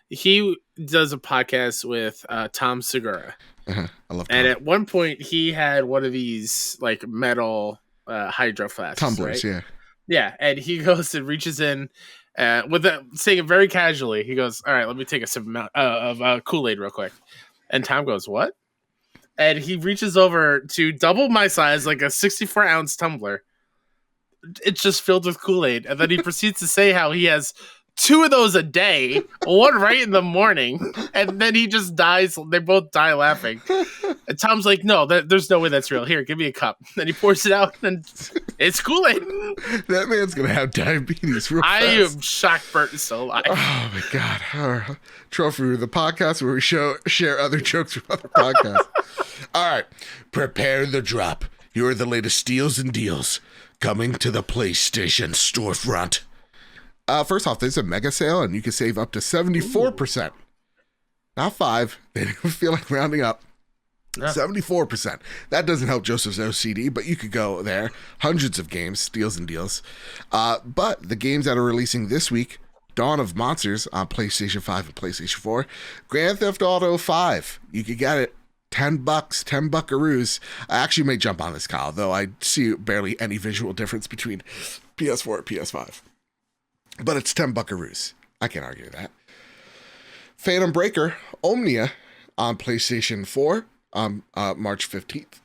[SPEAKER 2] He does a podcast with Tom Segura.
[SPEAKER 1] I love Tom.
[SPEAKER 2] And at one point, he had one of these like metal hydro flasks.
[SPEAKER 1] Tumblers,
[SPEAKER 2] right?
[SPEAKER 1] yeah.
[SPEAKER 2] Yeah, and he goes and reaches in with saying it very casually. He goes, "All right, let me take a sip of Kool-Aid real quick." And Tom goes, "What?" And he reaches over to double my size, like a 64-ounce tumbler. It's just filled with Kool-Aid, and then he proceeds to say how he has 2 of those a day, one right in the morning, and then he just dies. They both die laughing. And Tom's like, "No, there's no way that's real. Here, give me a cup." Then he pours it out, and it's Kool-Aid.
[SPEAKER 1] That man's gonna have diabetes real fast.
[SPEAKER 2] I am shocked Bert is still alive.
[SPEAKER 1] Oh my god! Our Trophy Room, the podcast where we share other jokes from other podcasts. All right, prepare the drop. Here are the latest steals and deals coming to the PlayStation storefront. First off, there's a mega sale, and you can save up to 74%. Not 5. They didn't feel like rounding up. 74%. That doesn't help Joseph's OCD, but you could go there. Hundreds of games, steals and deals. But the games that are releasing this week, Dawn of Monsters on PlayStation 5 and PlayStation 4. Grand Theft Auto 5. You could get it. $10, 10 buckaroos. I actually may jump on this, Kyle, though I see barely any visual difference between PS4 and PS5. But it's 10 buckaroos. I can't argue that. Phantom Breaker, Omnia on PlayStation 4 on March 15th.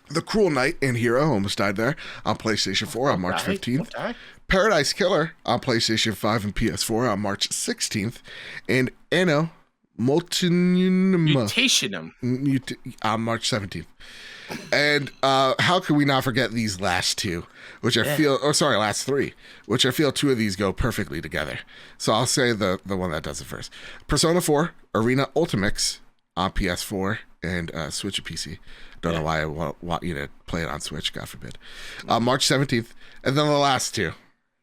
[SPEAKER 1] The Cruel Knight and Hero, almost died there, on PlayStation 4 on March 15th. Paradise Killer on PlayStation 5 and PS4 on March 16th. And Anno
[SPEAKER 2] Mutationum
[SPEAKER 1] on March 17th. And how can we not forget these last 2, which I feel, last 3, which I feel 2 of these go perfectly together. So I'll say the one that does it first. Persona 4 Arena Ultimix on PS4 and Switch and PC. Don't know why I want you to play it on Switch, God forbid. March 17th. And then the last 2.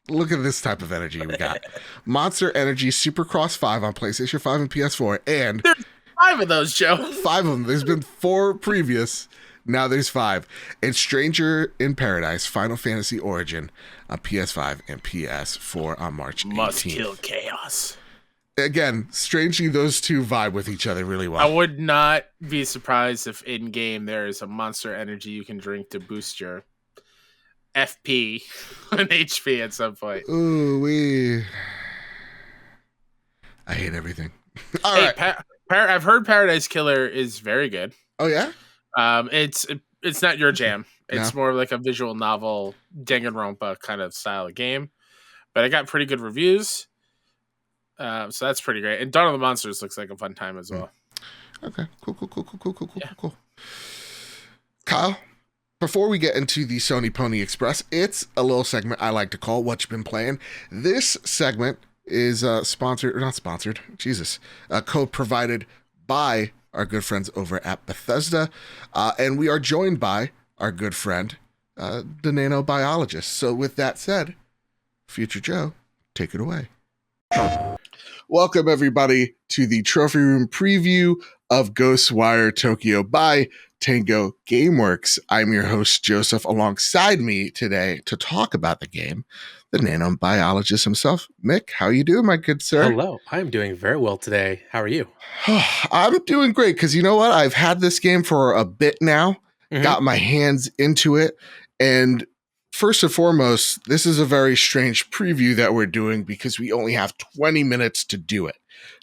[SPEAKER 1] Look at this type of energy we got. Monster Energy Supercross 5 on PlayStation 5 and PS4. And
[SPEAKER 2] there's 5 of those, Joe.
[SPEAKER 1] 5 of them. There's been 4 previous. Now there's 5. And Stranger in Paradise Final Fantasy Origin on PS5 and PS4 on March 18th.
[SPEAKER 2] Must kill chaos.
[SPEAKER 1] Again, strangely, those 2 vibe with each other really well.
[SPEAKER 2] I would not be surprised if in-game there is a Monster Energy you can drink to boost your FP and HP at some point.
[SPEAKER 1] Ooh, I hate everything. All right.
[SPEAKER 2] I've heard Paradise Killer is very good.
[SPEAKER 1] Oh, yeah?
[SPEAKER 2] It's not your jam. It's more like a visual novel, Danganronpa kind of style of game. But I got pretty good reviews. So that's pretty great. And Dawn of the Monsters looks like a fun time as well.
[SPEAKER 1] Okay. Cool. Kyle, before we get into the Sony Pony Express, it's a little segment I like to call What You Been Playing. This segment is code provided by our good friends over at Bethesda. And we are joined by our good friend, the nanobiologist. So with that said, Future Joe, take it away. Welcome, everybody, to the Trophy Room preview of Ghostwire Tokyo by Tango Gameworks. I'm your host, Joseph. Alongside me today to talk about the game, the nanobiologist himself, Mick. How are you doing, my good sir?
[SPEAKER 3] Hello. I'm doing very well today. How are you?
[SPEAKER 1] I'm doing great because you know what? I've had this game for a bit now, got my hands into it, and first and foremost, this is a very strange preview that we're doing because we only have 20 minutes to do it.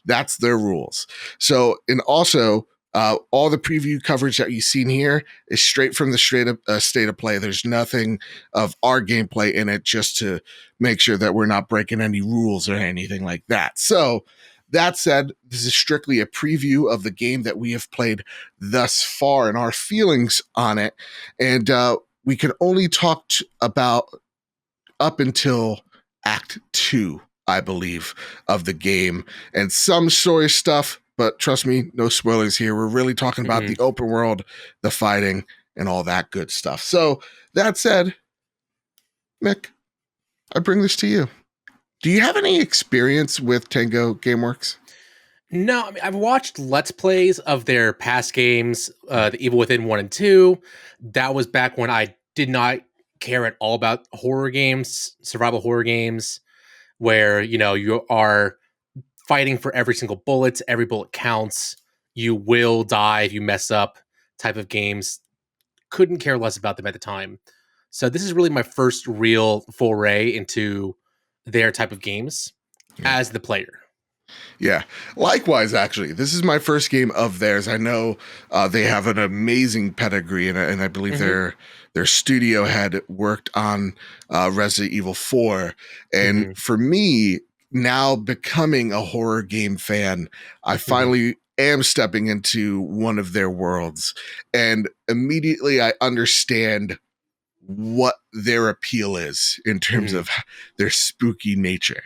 [SPEAKER 1] That's their rules. So, and also, all the preview coverage that you've seen here is straight from the state of play. There's nothing of our gameplay in it, just to make sure that we're not breaking any rules or anything like that. So, that said, this is strictly a preview of the game that we have played thus far and our feelings on it. And we can only talk about up until Act 2, I believe, of the game, and some story stuff. But trust me, no spoilers here. We're really talking about the open world, the fighting, and all that good stuff. So that said, Mick, I bring this to you. Do you have any experience with Tango Gameworks?
[SPEAKER 3] No, I mean, I've watched Let's Plays of their past games, The Evil Within 1 and 2. That was back when I did not care at all about horror games, survival horror games, where, you are fighting for every single bullet. Every bullet counts. You will die if you mess up type of games. Couldn't care less about them at the time. So this is really my first real foray into their type of games as the player.
[SPEAKER 1] Yeah, likewise, actually. This is my first game of theirs. I know they have an amazing pedigree, and I believe their studio had worked on Resident Evil 4. And for me, now becoming a horror game fan, I finally am stepping into one of their worlds, and immediately I understand what their appeal is in terms of their spooky nature.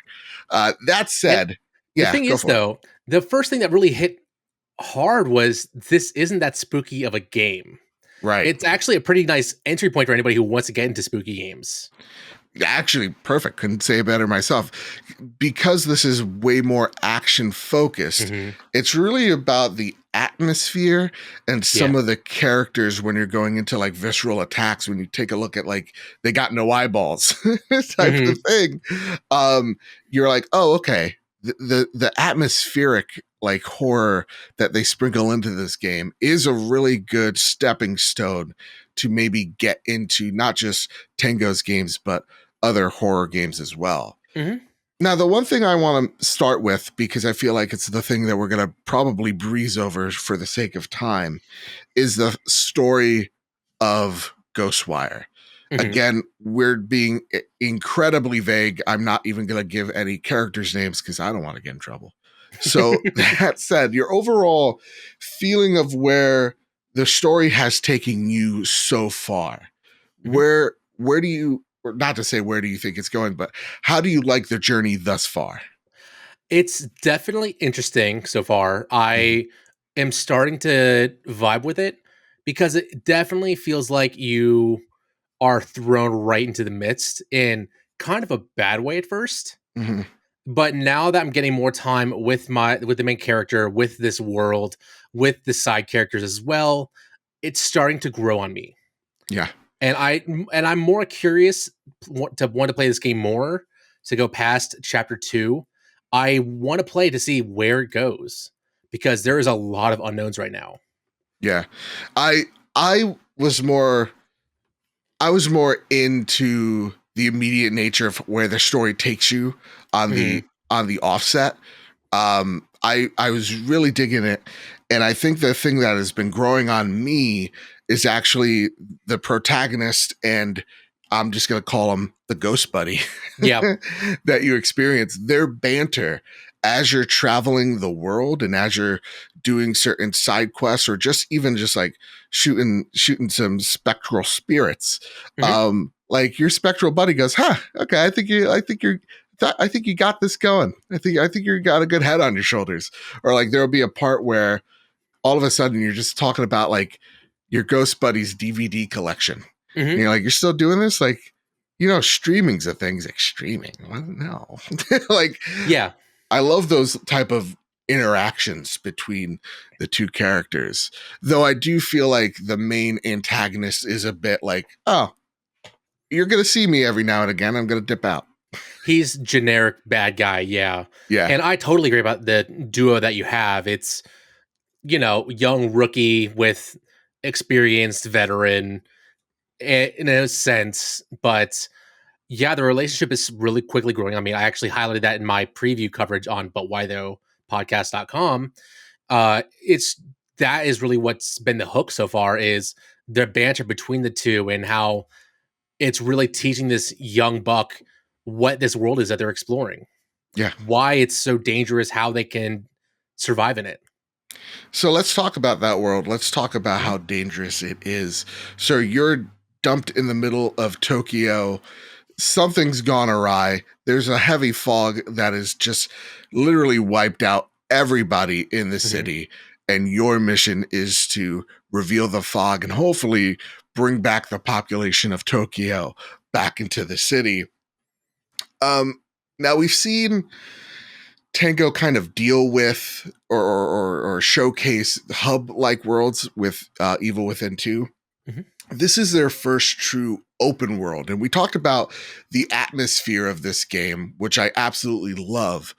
[SPEAKER 1] That said,
[SPEAKER 3] the thing is, though, the first thing that really hit hard was this isn't that spooky of a game.
[SPEAKER 1] Right.
[SPEAKER 3] It's actually a pretty nice entry point for anybody who wants to get into spooky games.
[SPEAKER 1] Actually, perfect. Couldn't say it better myself. Because this is way more action focused, it's really about the atmosphere and some of the characters when you're going into like visceral attacks. When you take a look at like they got no eyeballs type of thing, you're like, oh, okay. The atmospheric like horror that they sprinkle into this game is a really good stepping stone to maybe get into not just Tango's games, but other horror games as well. Now, the one thing I want to start with, because I feel like it's the thing that we're going to probably breeze over for the sake of time, is the story of Ghostwire. Again, we're being incredibly vague. I'm not even going to give any characters' names because I don't want to get in trouble. So that said, your overall feeling of where the story has taken you so far, where do you, or not to say where do you think it's going, but how do you like the journey thus far?
[SPEAKER 3] It's definitely interesting so far. I am starting to vibe with it because it definitely feels like you are thrown right into the midst in kind of a bad way at first. But now that I'm getting more time with the main character, with this world, with the side characters as well, it's starting to grow on me.
[SPEAKER 1] Yeah.
[SPEAKER 3] And I'm more curious to want to play this game more, to go past chapter 2. I want to play to see where it goes because there is a lot of unknowns right now.
[SPEAKER 1] Yeah. I was more into the immediate nature of where the story takes you on the offset. I was really digging it. And I think the thing that has been growing on me is actually the protagonist, and I'm just going to call him the ghost buddy.
[SPEAKER 3] Yeah.
[SPEAKER 1] That you experience their banter as you're traveling the world and as you're doing certain side quests, or just even just like shooting some spectral spirits. Like your spectral buddy goes, okay, I think you got this going. I think you got a good head on your shoulders. Or like there'll be a part where all of a sudden you're just talking about like your ghost buddy's DVD collection. And you're like, you're still doing this? Like, streaming's a thing. Like, streaming? Well, no. Like, yeah. I love those type of interactions between the two characters. Though I do feel like the main antagonist is a bit like, oh, you're going to see me every now and again. I'm going to dip out.
[SPEAKER 3] He's generic bad guy. Yeah. Yeah. And I totally agree about the duo that you have. It's, young rookie with experienced veteran in a sense, but yeah, the relationship is really quickly growing. I mean, I actually highlighted that in my preview coverage on But Why Though podcast.com. That is really what's been the hook so far, is the banter between the two and how it's really teaching this young buck what this world is that they're exploring.
[SPEAKER 1] Yeah.
[SPEAKER 3] Why it's so dangerous, how they can survive in it.
[SPEAKER 1] So let's talk about that world. Let's talk about how dangerous it is. So you're dumped in the middle of Tokyo. Something's gone awry. There's a heavy fog that has just literally wiped out everybody in the city. And your mission is to reveal the fog and hopefully bring back the population of Tokyo back into the city. Now we've seen Tango kind of deal with or showcase hub-like worlds with Evil Within 2. This is their first true open world. And we talked about the atmosphere of this game, which I absolutely love.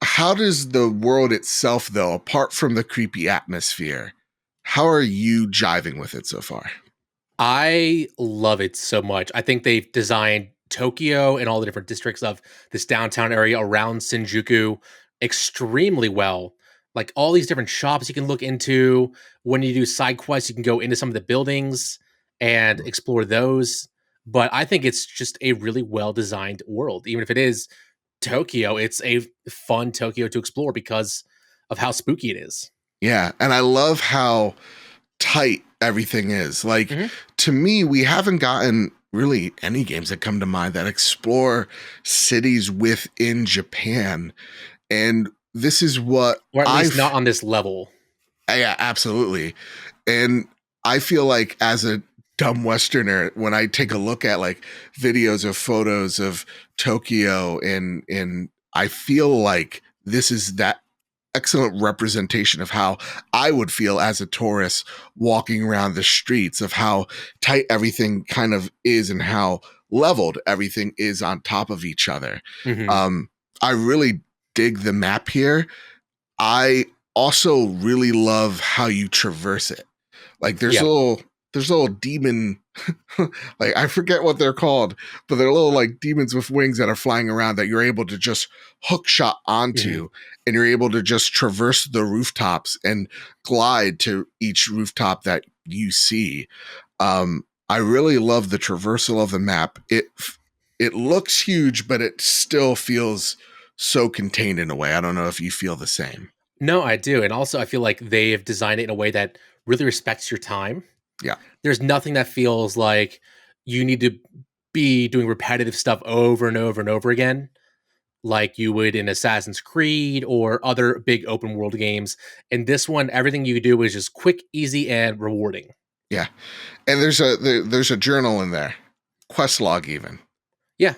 [SPEAKER 1] How does the world itself, though, apart from the creepy atmosphere, how are you jiving with it so far?
[SPEAKER 3] I love it so much. I think they've designed Tokyo and all the different districts of this downtown area around Shinjuku extremely well. Like all these different shops you can look into. When you do side quests, you can go into some of the buildings and explore those. But I think it's just a really well-designed world. Even if it is Tokyo, it's a fun Tokyo to explore because of how spooky it is.
[SPEAKER 1] Yeah, and I love how tight everything is. Like, to me, we haven't gotten really any games that come to mind that explore cities within Japan. And this is what,
[SPEAKER 3] or at least not on this level.
[SPEAKER 1] Yeah, absolutely. And I feel like as a dumb Westerner, when I take a look at like videos or photos of Tokyo, and I feel like this is that excellent representation of how I would feel as a tourist walking around the streets, of how tight everything kind of is and how leveled everything is on top of each other. I really dig the map here. I also really love how you traverse it. Like there's little demon, like I forget what they're called, but they're little like demons with wings that are flying around that you're able to just hook shot onto, and you're able to just traverse the rooftops and glide to each rooftop that you see. I really love the traversal of the map. It looks huge, but it still feels so contained in a way. I don't know if you feel the same.
[SPEAKER 3] No, I do. And also I feel like they have designed it in a way that really respects your time.
[SPEAKER 1] Yeah.
[SPEAKER 3] There's nothing that feels like you need to be doing repetitive stuff over and over and over again, like you would in Assassin's Creed or other big open world games. In this one, everything you do is just quick, easy, and rewarding.
[SPEAKER 1] Yeah. And there's a journal in there. Quest log even.
[SPEAKER 3] Yeah.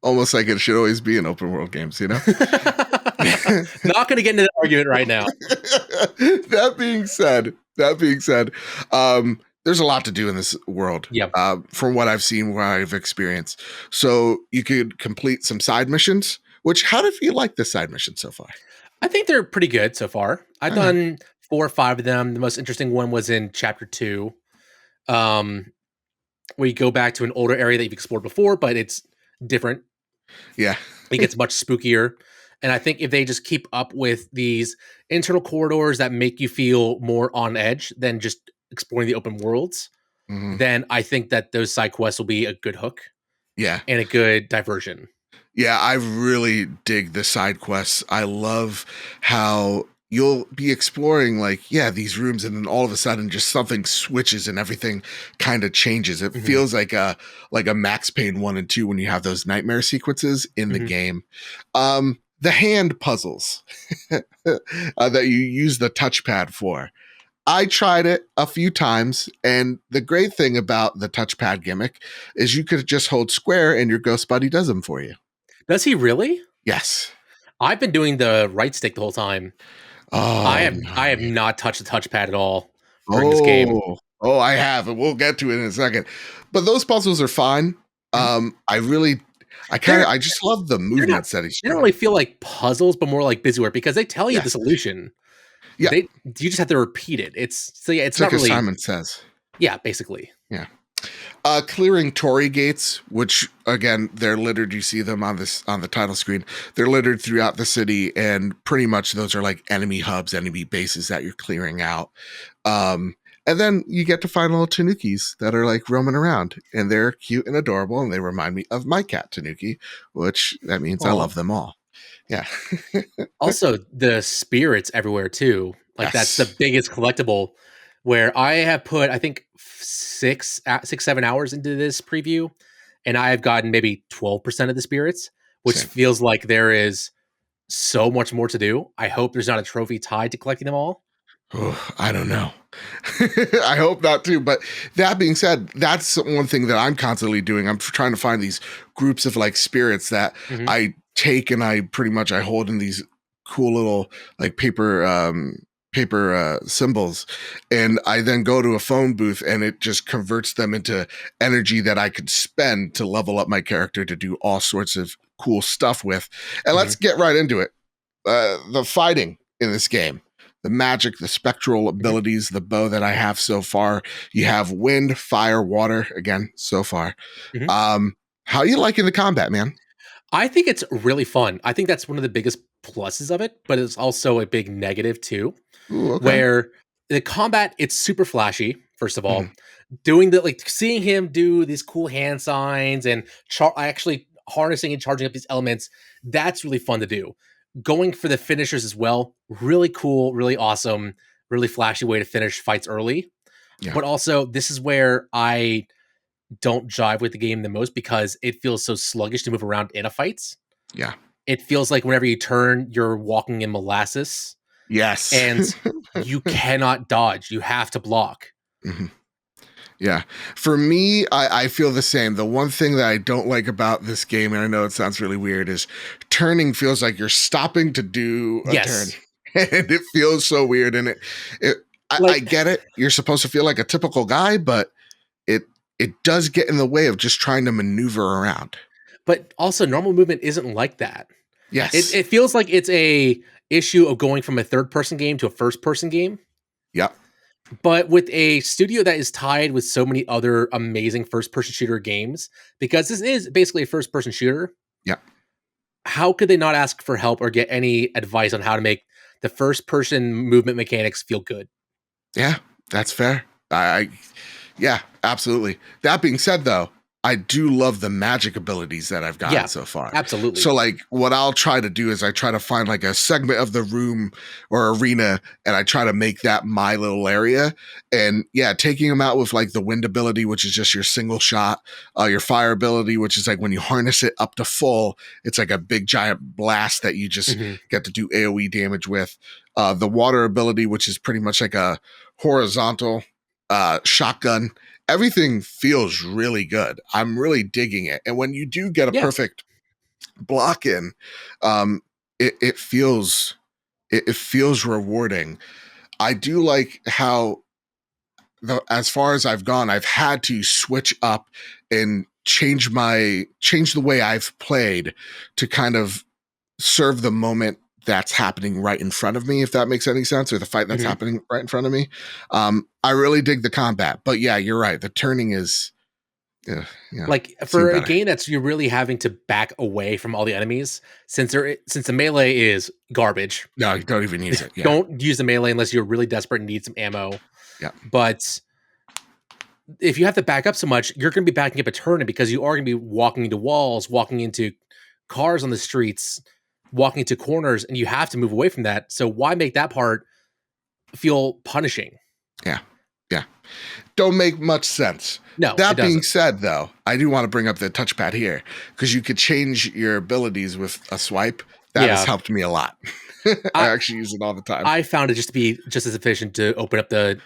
[SPEAKER 1] Almost like it should always be in open world games, you know?
[SPEAKER 3] Not going to get into that argument right now.
[SPEAKER 1] That being said, there's a lot to do in this world.
[SPEAKER 3] Yep.
[SPEAKER 1] From what I've seen, what I've experienced. So you could complete some side missions, how do you like the side missions so far?
[SPEAKER 3] I think they're pretty good so far. I've done 4 or 5 of them. The most interesting one was in chapter 2, where you go back to an older area that you've explored before, but it's different.
[SPEAKER 1] Yeah.
[SPEAKER 3] It gets much spookier. And I think if they just keep up with these internal corridors that make you feel more on edge than just exploring the open worlds, then I think that those side quests will be a good hook.
[SPEAKER 1] Yeah.
[SPEAKER 3] And a good diversion.
[SPEAKER 1] Yeah, I really dig the side quests. I love how you'll be exploring these rooms, and then all of a sudden just something switches and everything kind of changes. It feels like a Max Payne 1 and 2 when you have those nightmare sequences in the game. The hand puzzles that you use the touchpad for. I tried it a few times, and the great thing about the touchpad gimmick is you could just hold square and your ghost buddy does them for you.
[SPEAKER 3] Does he really?
[SPEAKER 1] Yes.
[SPEAKER 3] I've been doing the right stick the whole time.
[SPEAKER 1] Oh,
[SPEAKER 3] I have not touched the touchpad at all during this game.
[SPEAKER 1] Oh, I have, and we'll get to it in a second. But those puzzles are fine. I just love the movements that he's.
[SPEAKER 3] They don't really feel like puzzles, but more like busy work, because they tell you the solution. Yeah, you just have to repeat it. It's not
[SPEAKER 1] like
[SPEAKER 3] really
[SPEAKER 1] Simon Says.
[SPEAKER 3] Yeah, basically.
[SPEAKER 1] Yeah. Clearing Torii gates, which again they're littered. You see them on the title screen. They're littered throughout the city, and pretty much those are like enemy hubs, enemy bases that you're clearing out. And then you get to find little Tanukis that are like roaming around, and they're cute and adorable, and they remind me of my cat Tanuki, which that means I love them all. Yeah.
[SPEAKER 3] Also, the spirits everywhere too. Like that's the biggest collectible. Where I have put, I think 7 hours into this preview, and I have gotten maybe 12% of the spirits, which feels like there is so much more to do. I hope there's not a trophy tied to collecting them all.
[SPEAKER 1] Oh, I don't know. I hope not too. But that being said, that's one thing that I'm constantly doing. I'm trying to find these groups of like spirits that I take and I hold in these cool little like paper symbols, and I then go to a phone booth and it just converts them into energy that I could spend to level up my character to do all sorts of cool stuff with. And let's get right into it. The fighting in this game, the magic, the spectral abilities, the bow that I have so far. You have wind, fire, water again so far. How you liking the combat, man?
[SPEAKER 3] I think it's really fun. I think that's one of the biggest pluses of it, but it's also a big negative too.
[SPEAKER 1] Ooh, okay.
[SPEAKER 3] Where the combat, it's super flashy, first of all. Doing the, like, seeing him do these cool hand signs and actually harnessing and charging up these elements, that's really fun to do. Going for the finishers as well, really cool, really awesome, really flashy way to finish fights early. Yeah. But also, this is where I don't jive with the game the most because it feels so sluggish to move around in a fight.
[SPEAKER 1] Yeah.
[SPEAKER 3] It feels like whenever you turn, you're walking in molasses.
[SPEAKER 1] Yes.
[SPEAKER 3] And you cannot dodge. You have to block.
[SPEAKER 1] Yeah. For me, I feel the same. The one thing that I don't like about this game, and I know it sounds really weird, is turning feels like you're stopping to do a turn. And it feels so weird. And I get it. You're supposed to feel like a typical guy, but it does get in the way of just trying to maneuver around.
[SPEAKER 3] But also, normal movement isn't like that.
[SPEAKER 1] Yes.
[SPEAKER 3] It feels like it's a issue of going from a third-person game to a first-person game.
[SPEAKER 1] Yep.
[SPEAKER 3] But with a studio that is tied with so many other amazing first-person shooter games, because this is basically a first-person shooter.
[SPEAKER 1] Yep.
[SPEAKER 3] How could they not ask for help or get any advice on how to make the first-person movement mechanics feel good?
[SPEAKER 1] Yeah, that's fair. Yeah, absolutely. That being said, though, I do love the magic abilities that I've gotten so far.
[SPEAKER 3] Absolutely.
[SPEAKER 1] So like what I'll try to do is I try to find like a segment of the room or arena and I try to make that my little area. And yeah, taking them out with like the wind ability, which is just your single shot, your fire ability, which is like when you harness it up to full, it's like a big giant blast that you just get to do AoE damage with. The water ability, which is pretty much like a horizontal shotgun. Everything feels really good. I'm really digging it. And when you do get a perfect block in, it feels rewarding. I do like how as far as I've gone, I've had to switch up and change the way I've played to kind of serve the moment that's happening right in front of me, if that makes any sense, or the fight that's happening right in front of me. I really dig the combat, but yeah, you're right. The turning is
[SPEAKER 3] like for a game that's you're really having to back away from all the enemies since the melee is garbage.
[SPEAKER 1] No, you don't even use it. Yeah.
[SPEAKER 3] Don't use the melee unless you're really desperate and need some ammo.
[SPEAKER 1] Yeah.
[SPEAKER 3] But if you have to back up so much, you're going to be backing up a turn because you are going to be walking into walls, walking into cars on the streets, walking into corners, and you have to move away from that. So why make that part feel punishing?
[SPEAKER 1] Yeah. Don't make much sense.
[SPEAKER 3] No.
[SPEAKER 1] That being said, though, I do want to bring up the touchpad here because you could change your abilities with a swipe. That has helped me a lot. I actually use it all the time.
[SPEAKER 3] I found it just to be just as efficient to open up the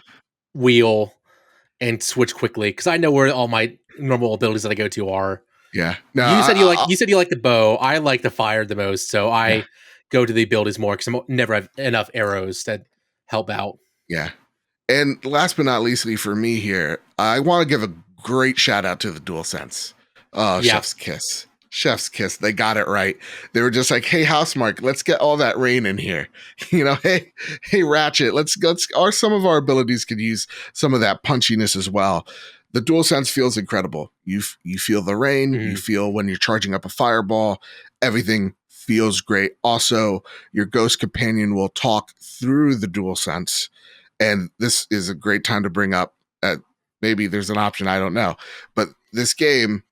[SPEAKER 3] wheel and switch quickly because I know where all my normal abilities that I go to are.
[SPEAKER 1] Yeah. No,
[SPEAKER 3] you said you like the bow. I like the fire the most, so I go to the abilities more because I never have enough arrows that help out.
[SPEAKER 1] Yeah. And last but not leastly for me here, I want to give a great shout out to the DualSense. Oh, Chef's Kiss. Chef's Kiss. They got it right. They were just like, hey, Housemark, let's get all that rain in here. Hey, Ratchet, let's or some of our abilities could use some of that punchiness as well. The DualSense feels incredible. You feel the rain. You feel when you're charging up a fireball. Everything feels great. Also, your ghost companion will talk through the DualSense, and this is a great time to bring up. Maybe there's an option, I don't know, but this game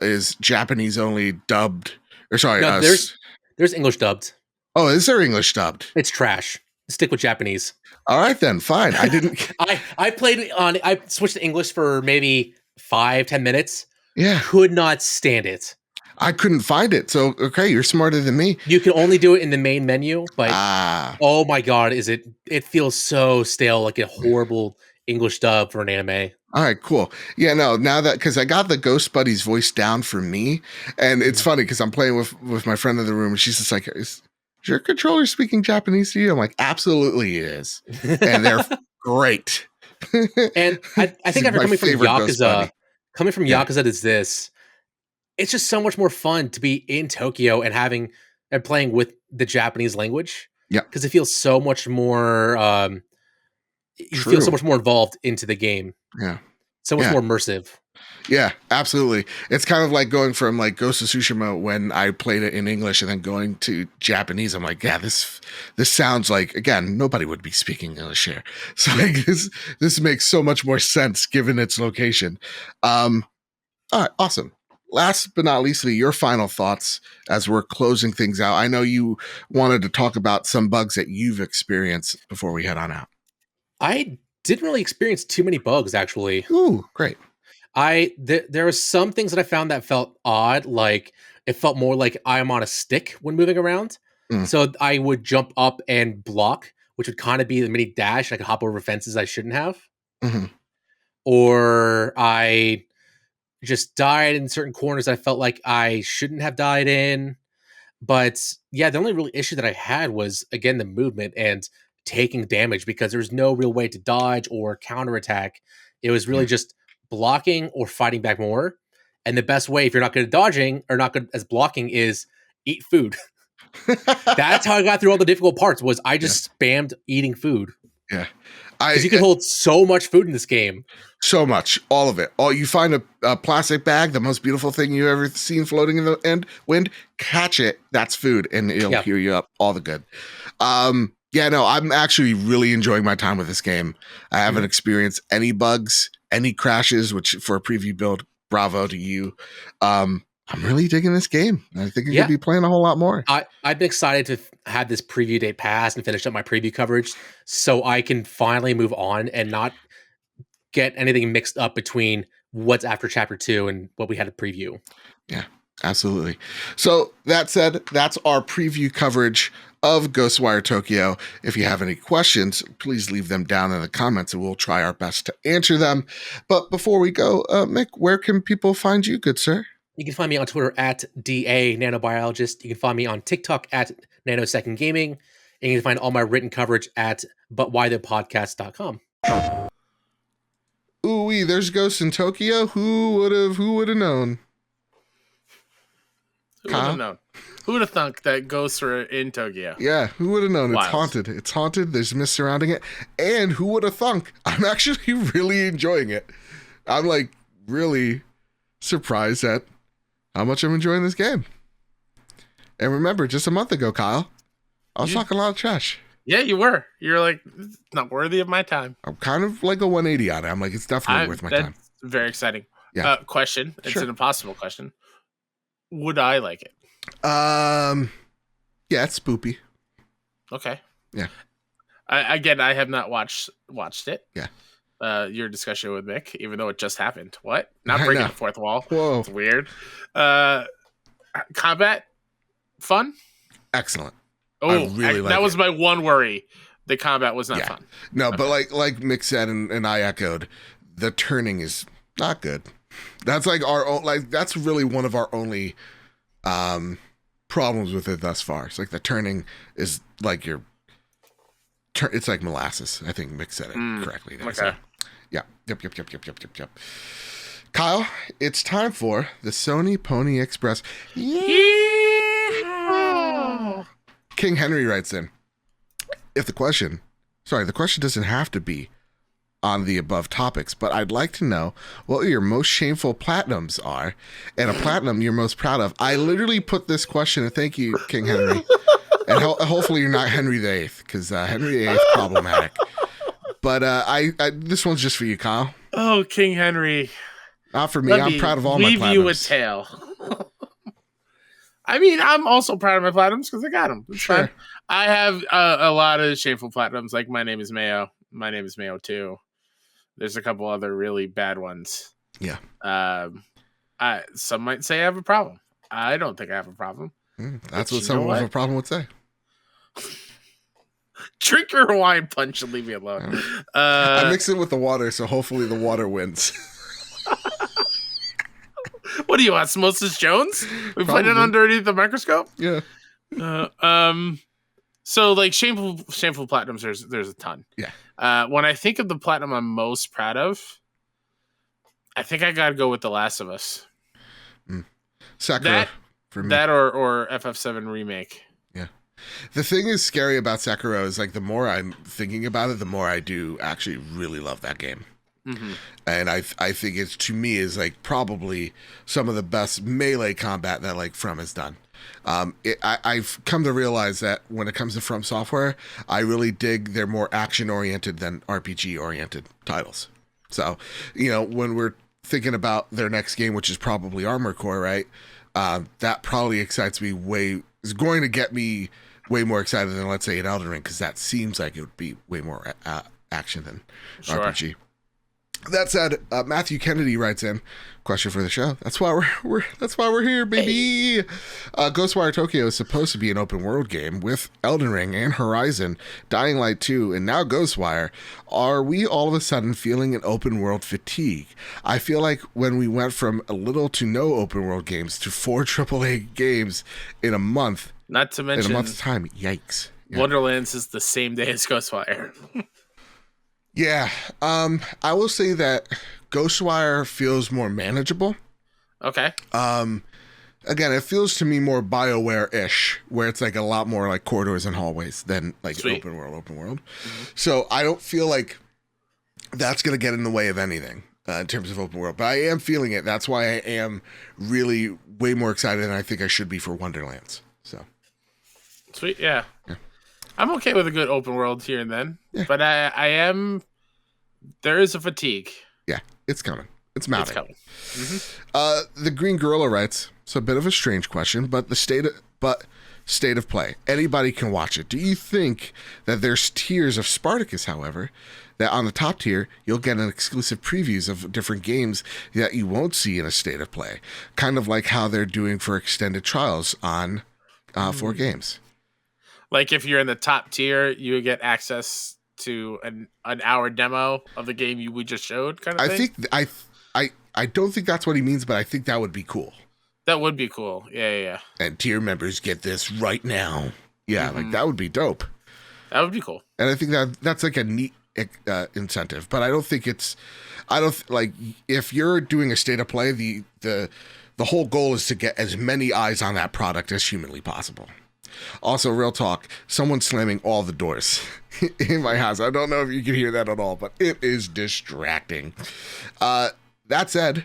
[SPEAKER 1] is Japanese only dubbed. Or sorry,
[SPEAKER 3] no, there's English dubbed.
[SPEAKER 1] Oh, is there English dubbed?
[SPEAKER 3] It's trash. Stick with Japanese.
[SPEAKER 1] All right, then. Fine. I didn't.
[SPEAKER 3] I played it on. I switched to English for maybe 5-10 minutes.
[SPEAKER 1] Yeah.
[SPEAKER 3] Could not stand it.
[SPEAKER 1] I couldn't find it. So, okay, you're smarter than me.
[SPEAKER 3] You can only do it in the main menu, but oh my God, it feels so stale, like a horrible English dub for an anime.
[SPEAKER 1] All right, cool. Yeah, no, now that, because I got the Ghost Buddy's voice down for me, and it's funny because I'm playing with my friend in the room, and she's just like, is your controller speaking Japanese to you? I'm like, absolutely it is. And they're great.
[SPEAKER 3] And I think after coming from Yakuza, Yakuza is this, it's just so much more fun to be in Tokyo and playing with the Japanese language.
[SPEAKER 1] Yeah.
[SPEAKER 3] Because it feels so much more, you feel so much more involved into the game.
[SPEAKER 1] Yeah.
[SPEAKER 3] So much more immersive.
[SPEAKER 1] Yeah, absolutely. It's kind of like going from like Ghost of Tsushima when I played it in English and then going to Japanese. I'm like, yeah, this sounds like, again, nobody would be speaking English here. So like this makes so much more sense given its location. All right, awesome. Last but not least, your final thoughts as we're closing things out. I know you wanted to talk about some bugs that you've experienced before we head on out.
[SPEAKER 3] I didn't really experience too many bugs, actually.
[SPEAKER 1] Ooh, great.
[SPEAKER 3] There were some things that I found that felt odd, like it felt more like I'm on a stick when moving around. So I would jump up and block, which would kind of be the mini dash. I could hop over fences I shouldn't have. Or I just died in certain corners I felt like I shouldn't have died in. But yeah, the only real issue that I had was, again, the movement and taking damage, because there's no real way to dodge or counterattack. It was really just blocking or fighting back more. And the best way, if you're not good at dodging or not good as blocking, is eat food. That's how I got through all the difficult parts, was I just spammed eating food.
[SPEAKER 1] Yeah.
[SPEAKER 3] Because you can hold so much food in this game.
[SPEAKER 1] So much. All of it. You find a plastic bag, the most beautiful thing you've ever seen floating in the wind, catch it. That's food. And it'll heal you up. All the good. Yeah, no, I'm actually really enjoying my time with this game. I haven't experienced any bugs, any crashes, which for a preview build, bravo to you. I'm really digging this game. I think I'm going to be playing a whole lot more.
[SPEAKER 3] I've been excited to have this preview date pass and finish up my preview coverage so I can finally move on and not get anything mixed up between what's after Chapter 2 and what we had to preview.
[SPEAKER 1] Yeah, absolutely. So that said, that's our preview coverage of Ghostwire Tokyo. If you have any questions, please leave them down in the comments and we'll try our best to answer them. But before we go, Mick, where can people find you, good sir?
[SPEAKER 3] You can find me on Twitter at DA Nanobiologist. You can find me on TikTok at Nanosecond Gaming. And you can find all my written coverage at butwhythepodcast.com.
[SPEAKER 1] Ooh-wee, there's ghosts in Tokyo? Who would have known?
[SPEAKER 2] Who would have known? Who would have thunk that ghosts were in Tokyo?
[SPEAKER 1] Yeah, who would have known?
[SPEAKER 2] Wild.
[SPEAKER 1] It's haunted. It's haunted. There's mist surrounding it. And who would have thunk? I'm actually really enjoying it. I'm like really surprised at how much I'm enjoying this game. And remember, just a month ago, Kyle, I was talking a lot of trash.
[SPEAKER 2] Yeah, you were. You're like, it's not worthy of my time.
[SPEAKER 1] I'm kind of like a 180 on it. I'm like, it's definitely worth my time.
[SPEAKER 2] Very exciting.
[SPEAKER 1] Yeah.
[SPEAKER 2] Question. It's
[SPEAKER 1] Sure.
[SPEAKER 2] an impossible question. Would I like it?
[SPEAKER 1] Yeah, it's spoopy.
[SPEAKER 2] Okay.
[SPEAKER 1] Yeah.
[SPEAKER 2] I have not watched it.
[SPEAKER 1] Yeah.
[SPEAKER 2] Your discussion with Mick, even though it just happened. What? Not
[SPEAKER 1] I
[SPEAKER 2] breaking
[SPEAKER 1] know.
[SPEAKER 2] the fourth wall.
[SPEAKER 1] Whoa.
[SPEAKER 2] It's weird. Combat, fun.
[SPEAKER 1] Excellent.
[SPEAKER 2] Oh,
[SPEAKER 1] really like
[SPEAKER 2] that
[SPEAKER 1] it.
[SPEAKER 2] was my one worry. The combat was not fun.
[SPEAKER 1] No,
[SPEAKER 2] Okay.
[SPEAKER 1] but like Mick said and I echoed, the turning is not good. That's like our own, like that's really one of our only problems with it thus far. It's like the turning is like it's like molasses. I think Mick said it correctly there.
[SPEAKER 2] Okay.
[SPEAKER 1] So, yeah. Yep. Kyle, it's time for the Sony Pony Express. Yeah. King Henry writes in, the question doesn't have to be, on the above topics, but I'd like to know what your most shameful platinums are and a platinum you're most proud of. I literally put this question, and thank you, King Henry. And hopefully you're not Henry VIII, because Henry VIII problematic. But I this one's just for you, Kyle.
[SPEAKER 2] Oh, King Henry.
[SPEAKER 1] Not for me. I'm proud of all my platinums.
[SPEAKER 2] Leave you a tale. I mean, I'm also proud of my platinums because I got them. It's fine. I have a lot of shameful platinums, like My Name is Mayo. My Name is Mayo 2. There's a couple other really bad ones.
[SPEAKER 1] Yeah.
[SPEAKER 2] Some might say I have a problem. I don't think I have a problem.
[SPEAKER 1] That's what someone with a problem would say.
[SPEAKER 2] Drink your Hawaiian punch and leave me alone.
[SPEAKER 1] I mix it with the water, so hopefully the water wins.
[SPEAKER 2] What do you want, Osmosis Jones? We played it underneath the microscope?
[SPEAKER 1] Yeah.
[SPEAKER 2] So, like, shameful platinums, there's a ton.
[SPEAKER 1] Yeah.
[SPEAKER 2] When I think of the platinum I'm most proud of, I think I gotta go with The Last of Us.
[SPEAKER 1] Sakura, for me.
[SPEAKER 2] That or FF7 Remake.
[SPEAKER 1] Yeah. The thing is scary about Sakura is, like, the more I'm thinking about it, the more I do actually really love that game.
[SPEAKER 2] Mm-hmm.
[SPEAKER 1] And I think it's, to me, is like probably some of the best melee combat that like From has done. I've come to realize that when it comes to From Software, I really dig their more action oriented than RPG oriented titles. So, when we're thinking about their next game, which is probably Armored Core, right? That probably excites me is going to get me way more excited than, let's say, an Elden Ring, because that seems like it would be way more action than RPG. That said, Matthew Kennedy writes in, question for the show. That's why we're here, baby. Hey. Ghostwire Tokyo is supposed to be an open world game with Elden Ring and Horizon, Dying Light 2, and now Ghostwire. Are we all of a sudden feeling an open world fatigue? I feel like when we went from a little to no open world games to 4 AAA games in a month,
[SPEAKER 2] not to mention
[SPEAKER 1] in a month's time, yikes.
[SPEAKER 2] Yeah. Borderlands is the same day as Ghostwire.
[SPEAKER 1] Yeah, I will say that Ghostwire feels more manageable.
[SPEAKER 2] Okay.
[SPEAKER 1] Again, it feels to me more BioWare-ish, where it's like a lot more like corridors and hallways than like open world. Mm-hmm. So I don't feel like that's going to get in the way of anything in terms of open world, but I am feeling it. That's why I am really way more excited than I think I should be for Wonderlands. So
[SPEAKER 2] sweet, yeah. I'm okay with a good open world here and then, but I am. There is a fatigue.
[SPEAKER 1] Yeah, it's coming. It's mounting.
[SPEAKER 2] It's coming. Mm-hmm.
[SPEAKER 1] The Green Gorilla writes, it's a bit of a strange question, but state of play. Anybody can watch it. Do you think that there's tiers of Spartacus, however, that on the top tier, you'll get an exclusive previews of different games that you won't see in a state of play? Kind of like how they're doing for extended trials on 4 games.
[SPEAKER 2] Like if you're in the top tier, you would get access to an hour demo of the game we just showed, kind of thing?
[SPEAKER 1] I don't think that's what he means, but I think that would be cool.
[SPEAKER 2] That would be cool. Yeah.
[SPEAKER 1] And tier members get this right now. Yeah, like that would be dope.
[SPEAKER 2] That would be cool.
[SPEAKER 1] And I think that's like a neat incentive, but I don't think if you're doing a state of play, the whole goal is to get as many eyes on that product as humanly possible. Also, real talk, someone's slamming all the doors in my house. I don't know if you can hear that at all, but it is distracting. That said,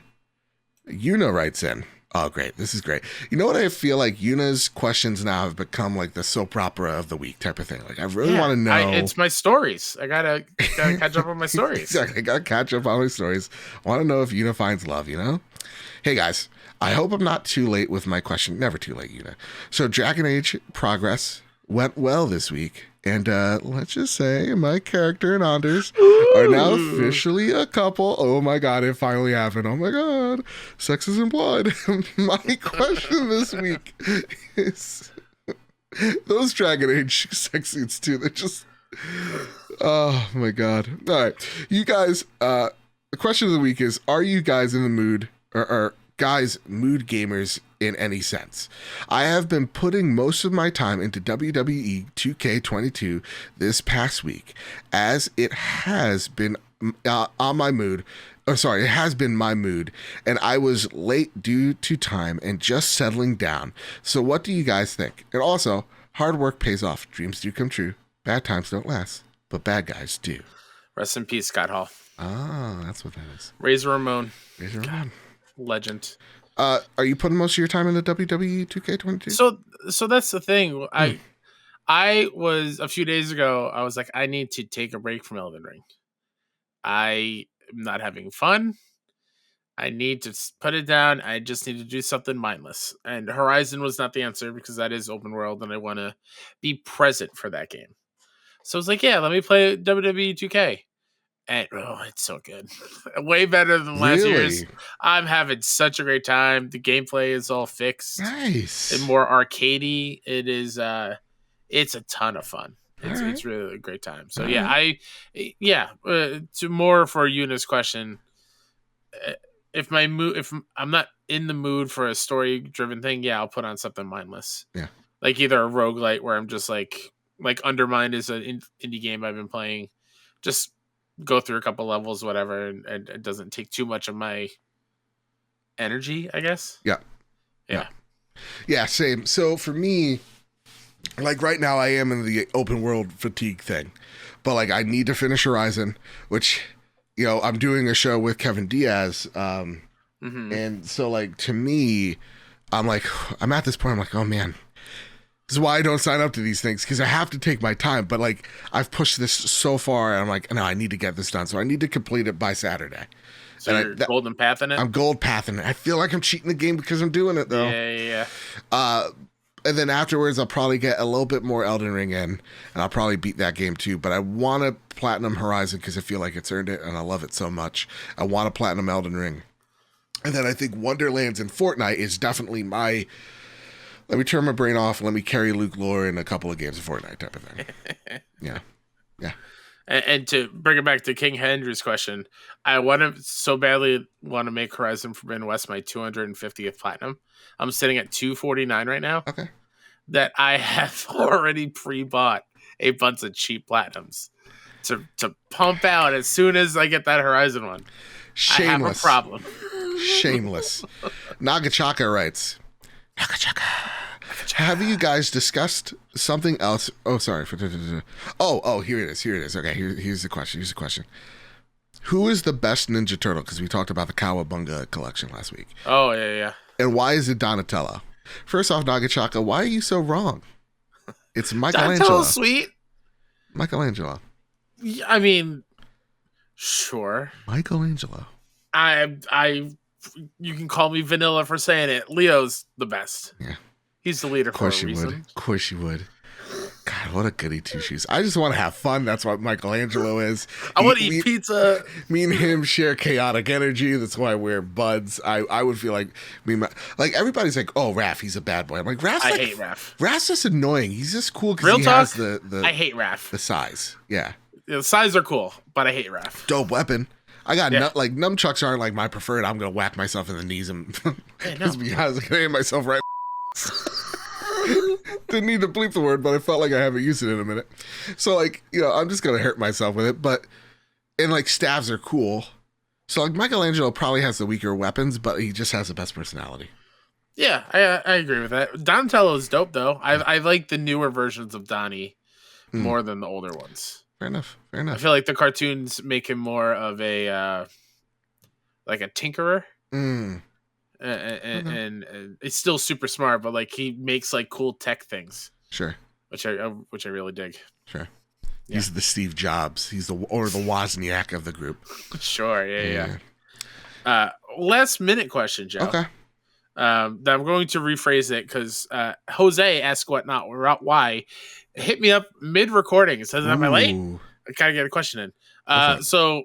[SPEAKER 1] Yuna writes in. Oh, great. This is great. You know what I feel like? Yuna's questions now have become like the soap opera of the week type of thing. Like, I really want to know.
[SPEAKER 2] It's my stories. I gotta catch up on my stories.
[SPEAKER 1] Exactly. I gotta catch up on my stories. I want to know if Yuna finds love, Hey, guys. I hope I'm not too late with my question. Never too late, Yuna. So Dragon Age Progress went well this week. And let's just say my character and Anders are now officially a couple. Oh my God, it finally happened. Oh my God. Sex is implied. My question this week is those Dragon Age sex scenes too. They're just, oh my God. All right. You guys, the question of the week is, are you guys in the mood or guys, mood gamers in any sense? I have been putting most of my time into WWE 2K22 this past week, as it has been on my mood. It has been my mood, and I was late due to time and just settling down. So what do you guys think? And also, hard work pays off. Dreams do come true. Bad times don't last, but bad guys do.
[SPEAKER 2] Rest in peace, Scott Hall.
[SPEAKER 1] Ah, that's what that is.
[SPEAKER 2] Razor Ramon.
[SPEAKER 1] Razor Ramon.
[SPEAKER 2] Legend.
[SPEAKER 1] Are you putting most of your time in the WWE 2K22?
[SPEAKER 2] So that's the thing. I was a few days ago. I was like, I need to take a break from Elden Ring. I am not having fun. I need to put it down. I just need to do something mindless. And Horizon was not the answer because that is open world, and I want to be present for that game. So I was like, yeah, let me play WWE 2K. And it's so good. Way better than last year's. I'm having such a great time. The gameplay is all fixed.
[SPEAKER 1] Nice.
[SPEAKER 2] And more arcadey. It is it's a ton of fun. It's really a great time. So to more for Yuna's question, if I'm not in the mood for a story driven thing, I'll put on something mindless.
[SPEAKER 1] Yeah.
[SPEAKER 2] Like either a roguelite where I'm just like Undermined is an indie game I've been playing. Just go through a couple levels, whatever, and it doesn't take too much of my energy, I guess.
[SPEAKER 1] Yeah, same. So for me, like right now I am in the open world fatigue thing, but like I need to finish Horizon, which, I'm doing a show with Kevin Diaz. And so like, to me, I'm at this point, I'm like, oh man, this is why I don't sign up to these things, because I have to take my time. But like, I've pushed this so far, and I'm like, no, I need to get this done. So I need to complete it by Saturday.
[SPEAKER 2] So you're golden pathing it?
[SPEAKER 1] I'm gold pathing it. I feel like I'm cheating the game because I'm doing it, though.
[SPEAKER 2] Yeah.
[SPEAKER 1] And then afterwards, I'll probably get a little bit more Elden Ring in, and I'll probably beat that game too. But I want to platinum Horizon because I feel like it's earned it, and I love it so much. I want to platinum Elden Ring. And then I think Wonderlands and Fortnite is definitely my... Let me turn my brain off. Let me carry Luke lore in a couple of games of Fortnite type of thing. Yeah.
[SPEAKER 2] And to bring it back to King Henry's question, I so badly want to make Horizon Forbidden West my 250th platinum. I'm sitting at 249 right now.
[SPEAKER 1] Okay.
[SPEAKER 2] That I have already pre-bought a bunch of cheap platinums to pump out as soon as I get that Horizon one.
[SPEAKER 1] Shameless.
[SPEAKER 2] I have a problem.
[SPEAKER 1] Shameless. Nagachaka writes, have you guys discussed something else? Oh, sorry. Oh, here it is. Okay, here's the question. Who is the best Ninja Turtle? Because we talked about the Cowabunga collection last week.
[SPEAKER 2] Oh, yeah.
[SPEAKER 1] And why is it Donatello? First off, Nagachaka, why are you so wrong? It's Michelangelo.
[SPEAKER 2] Donatello's sweet.
[SPEAKER 1] Michelangelo.
[SPEAKER 2] I mean, sure.
[SPEAKER 1] Michelangelo.
[SPEAKER 2] You can call me vanilla for saying it. Leo's the best.
[SPEAKER 1] Yeah.
[SPEAKER 2] He's the leader for a reason.
[SPEAKER 1] Of course you would. God, what a goody two shoes. I just want to have fun. That's what Michelangelo is.
[SPEAKER 2] I want to eat pizza.
[SPEAKER 1] Me and him share chaotic energy. That's why I wear buds. I would feel like everybody's like, oh, Raph, he's a bad boy. I'm like, Raph's
[SPEAKER 2] I hate Raph.
[SPEAKER 1] Raph's just annoying. He's just cool because has the
[SPEAKER 2] I hate Raph.
[SPEAKER 1] The size. Yeah.
[SPEAKER 2] The size are cool, but I hate Raph.
[SPEAKER 1] Dope weapon. I got nunchucks aren't like my preferred. I'm gonna whack myself in the knees and just be honest, I can hit myself right. Didn't need to bleep the word, but I felt like I haven't used it in a minute. So I'm just gonna hurt myself with it. But staves are cool. So Michelangelo probably has the weaker weapons, but he just has the best personality.
[SPEAKER 2] Yeah, I agree with that. Donatello is dope though. I like the newer versions of Donnie more than the older ones.
[SPEAKER 1] Fair enough.
[SPEAKER 2] I feel like the cartoons make him more of a like a tinkerer. And it's still super smart, but he makes cool tech things.
[SPEAKER 1] Sure.
[SPEAKER 2] Which I really dig.
[SPEAKER 1] Sure. Yeah. He's the Steve Jobs. He's the Wozniak of the group.
[SPEAKER 2] Sure. Yeah. Last minute question, Joe.
[SPEAKER 1] Okay.
[SPEAKER 2] I'm going to rephrase it because Jose asked why. Hit me up mid-recording. It says, am I late? I kind of get a question in. So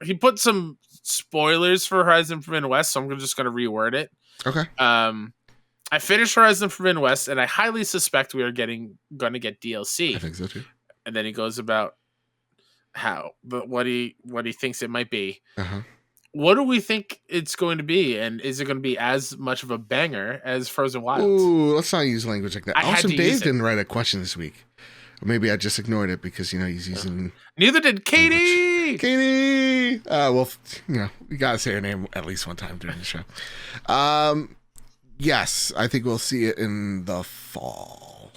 [SPEAKER 2] he put some spoilers for Horizon Forbidden West, so I'm just going to reword it.
[SPEAKER 1] Okay.
[SPEAKER 2] I finished Horizon Forbidden West, and I highly suspect we are going to get DLC.
[SPEAKER 1] I think so too.
[SPEAKER 2] And then he goes about what he thinks it might be.
[SPEAKER 1] Uh-huh.
[SPEAKER 2] What do we think it's going to be? And is it going to be as much of a banger as Frozen Wilds?
[SPEAKER 1] Ooh, let's not use language like that. Awesome Dave didn't write a question this week. Or maybe I just ignored it because, he's using...
[SPEAKER 2] Neither did Katie!
[SPEAKER 1] Language. Katie! Well, we got to say her name at least one time during the show. Yes, I think we'll see it in the fall.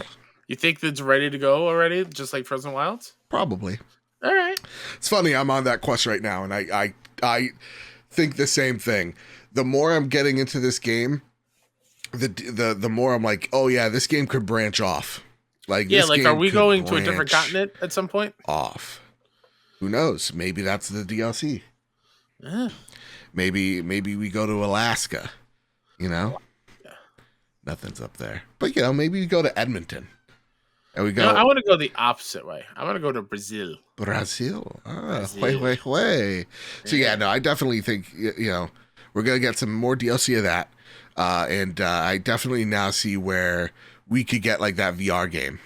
[SPEAKER 2] You think it's ready to go already, just like Frozen Wilds?
[SPEAKER 1] Probably.
[SPEAKER 2] All right.
[SPEAKER 1] It's funny. I'm on that quest right now, and I think the same thing. The more I'm getting into this game, the more I'm like, oh yeah, this game could branch off. Like,
[SPEAKER 2] yeah,
[SPEAKER 1] this
[SPEAKER 2] like,
[SPEAKER 1] game
[SPEAKER 2] are we
[SPEAKER 1] could
[SPEAKER 2] going to a different
[SPEAKER 1] branch
[SPEAKER 2] continent at some point?
[SPEAKER 1] off. Who knows? Maybe that's the DLC. Maybe we go to Alaska. You know, nothing's up there. But you know, maybe we go to Edmonton. And we go.
[SPEAKER 2] No, I want to go the opposite way. I want to go to Brazil.
[SPEAKER 1] Brazil.
[SPEAKER 2] Brazil.
[SPEAKER 1] Way. So yeah, no, I definitely think, you know, we're gonna get some more DLC of that, and I definitely now see where we could get like that VR game,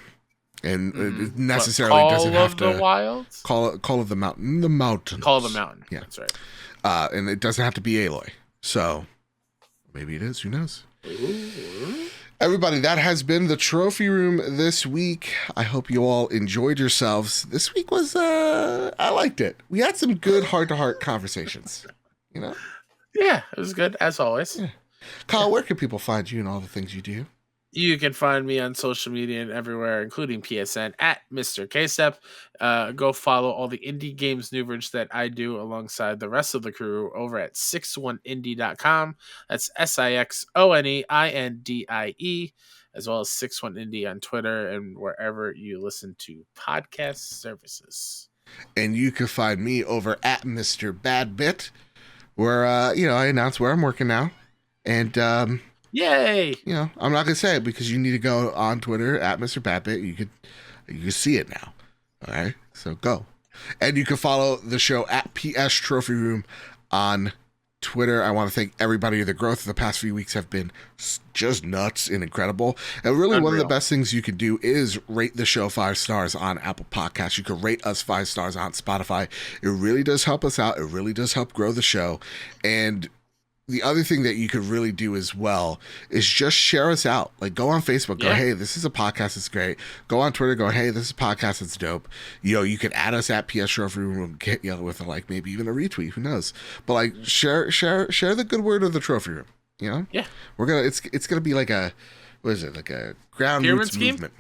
[SPEAKER 1] and it necessarily doesn't have to.
[SPEAKER 2] Call of the Wilds.
[SPEAKER 1] Call of the Mountain. The Mountain.
[SPEAKER 2] Call of the Mountain.
[SPEAKER 1] Yeah,
[SPEAKER 2] that's right.
[SPEAKER 1] And it doesn't have to be Aloy. So maybe it is. Who knows?
[SPEAKER 2] Ooh.
[SPEAKER 1] Everybody, that has been the Trophy Room this week. I hope you all enjoyed yourselves. This week was, I liked it. We had some good heart-to-heart conversations, you know?
[SPEAKER 2] Yeah, it was good, as always.
[SPEAKER 1] Yeah. Kyle, where can people find you and all the things you do?
[SPEAKER 2] You can find me on social media and everywhere, including PSN, at Mr. K-Step. Go follow all the indie games newsage that I do alongside the rest of the crew over at 61indie.com. That's SIXONEINDIE, as well as 61indie on Twitter and wherever you listen to podcast services.
[SPEAKER 1] And you can find me over at Mr. Badbit, where, you know, I announce where I'm working now. And,
[SPEAKER 2] yay!
[SPEAKER 1] You know, I'm not gonna say it because you need to go on Twitter at Mr. Badbit. You can see it now. All right, so go, and you can follow the show at PS Trophy Room on Twitter. I want to thank everybody. The growth of the past few weeks have been just nuts and incredible. And really, one of the best things you can do is rate the show 5 stars on Apple Podcasts. You can rate us 5 stars on Spotify. It really does help us out. It really does help grow the show. And the other thing that you could really do as well is just share us out. Like, go on Facebook, go, hey, this is a podcast that's great. Go on Twitter, go, hey, this is a podcast that's dope. You know, you can add us at PS Trophy Room and get with like maybe even a retweet. Who knows? But like, share the good word of the Trophy Room. You know, we're gonna it's gonna be like a, what is it, like a ground roots movement.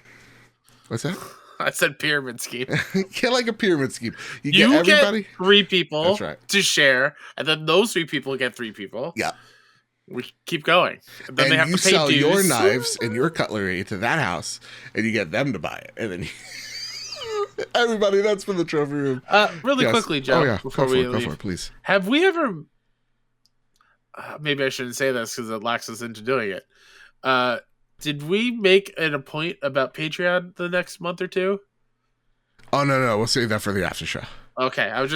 [SPEAKER 1] What's that?
[SPEAKER 2] I said pyramid scheme.
[SPEAKER 1] Get like a pyramid scheme. You get everybody.
[SPEAKER 2] Get 3 people
[SPEAKER 1] That's right.
[SPEAKER 2] to share, and then those 3 people get 3 people.
[SPEAKER 1] Yeah.
[SPEAKER 2] We keep going. And then
[SPEAKER 1] and
[SPEAKER 2] they have
[SPEAKER 1] you
[SPEAKER 2] to pay
[SPEAKER 1] sell
[SPEAKER 2] dues.
[SPEAKER 1] your knives and your cutlery to that house, and you get them to buy it. And then everybody, that's for the Trophy Room.
[SPEAKER 2] Really quickly, Joe, before we leave.
[SPEAKER 1] Go for it, please.
[SPEAKER 2] Have we ever... maybe I shouldn't say this because it locks us into doing it. Did we make a point about Patreon the next month or 2?
[SPEAKER 1] Oh, no. We'll save that for the after show.
[SPEAKER 2] Okay. I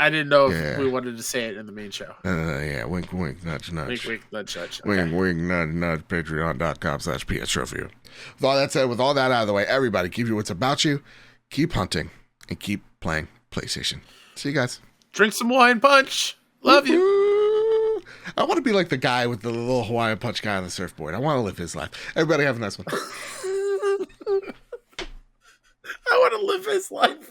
[SPEAKER 2] didn't know if we wanted to say it in the main show.
[SPEAKER 1] Yeah. Wink, wink, nudge, nudge.
[SPEAKER 2] Wink, wink, nudge, nudge.
[SPEAKER 1] Okay.
[SPEAKER 2] Okay.
[SPEAKER 1] Wink, nudge, nudge. Patreon.com/PS Trophy. With all that said, with all that out of the way, everybody, keep your wits about you. Keep hunting and keep playing PlayStation. See you guys.
[SPEAKER 2] Drink some Hawaiian Punch. Love you.
[SPEAKER 1] I want to be like the guy with the little Hawaiian Punch guy on the surfboard. I want to live his life. Everybody have a nice one.
[SPEAKER 2] I want to live his life.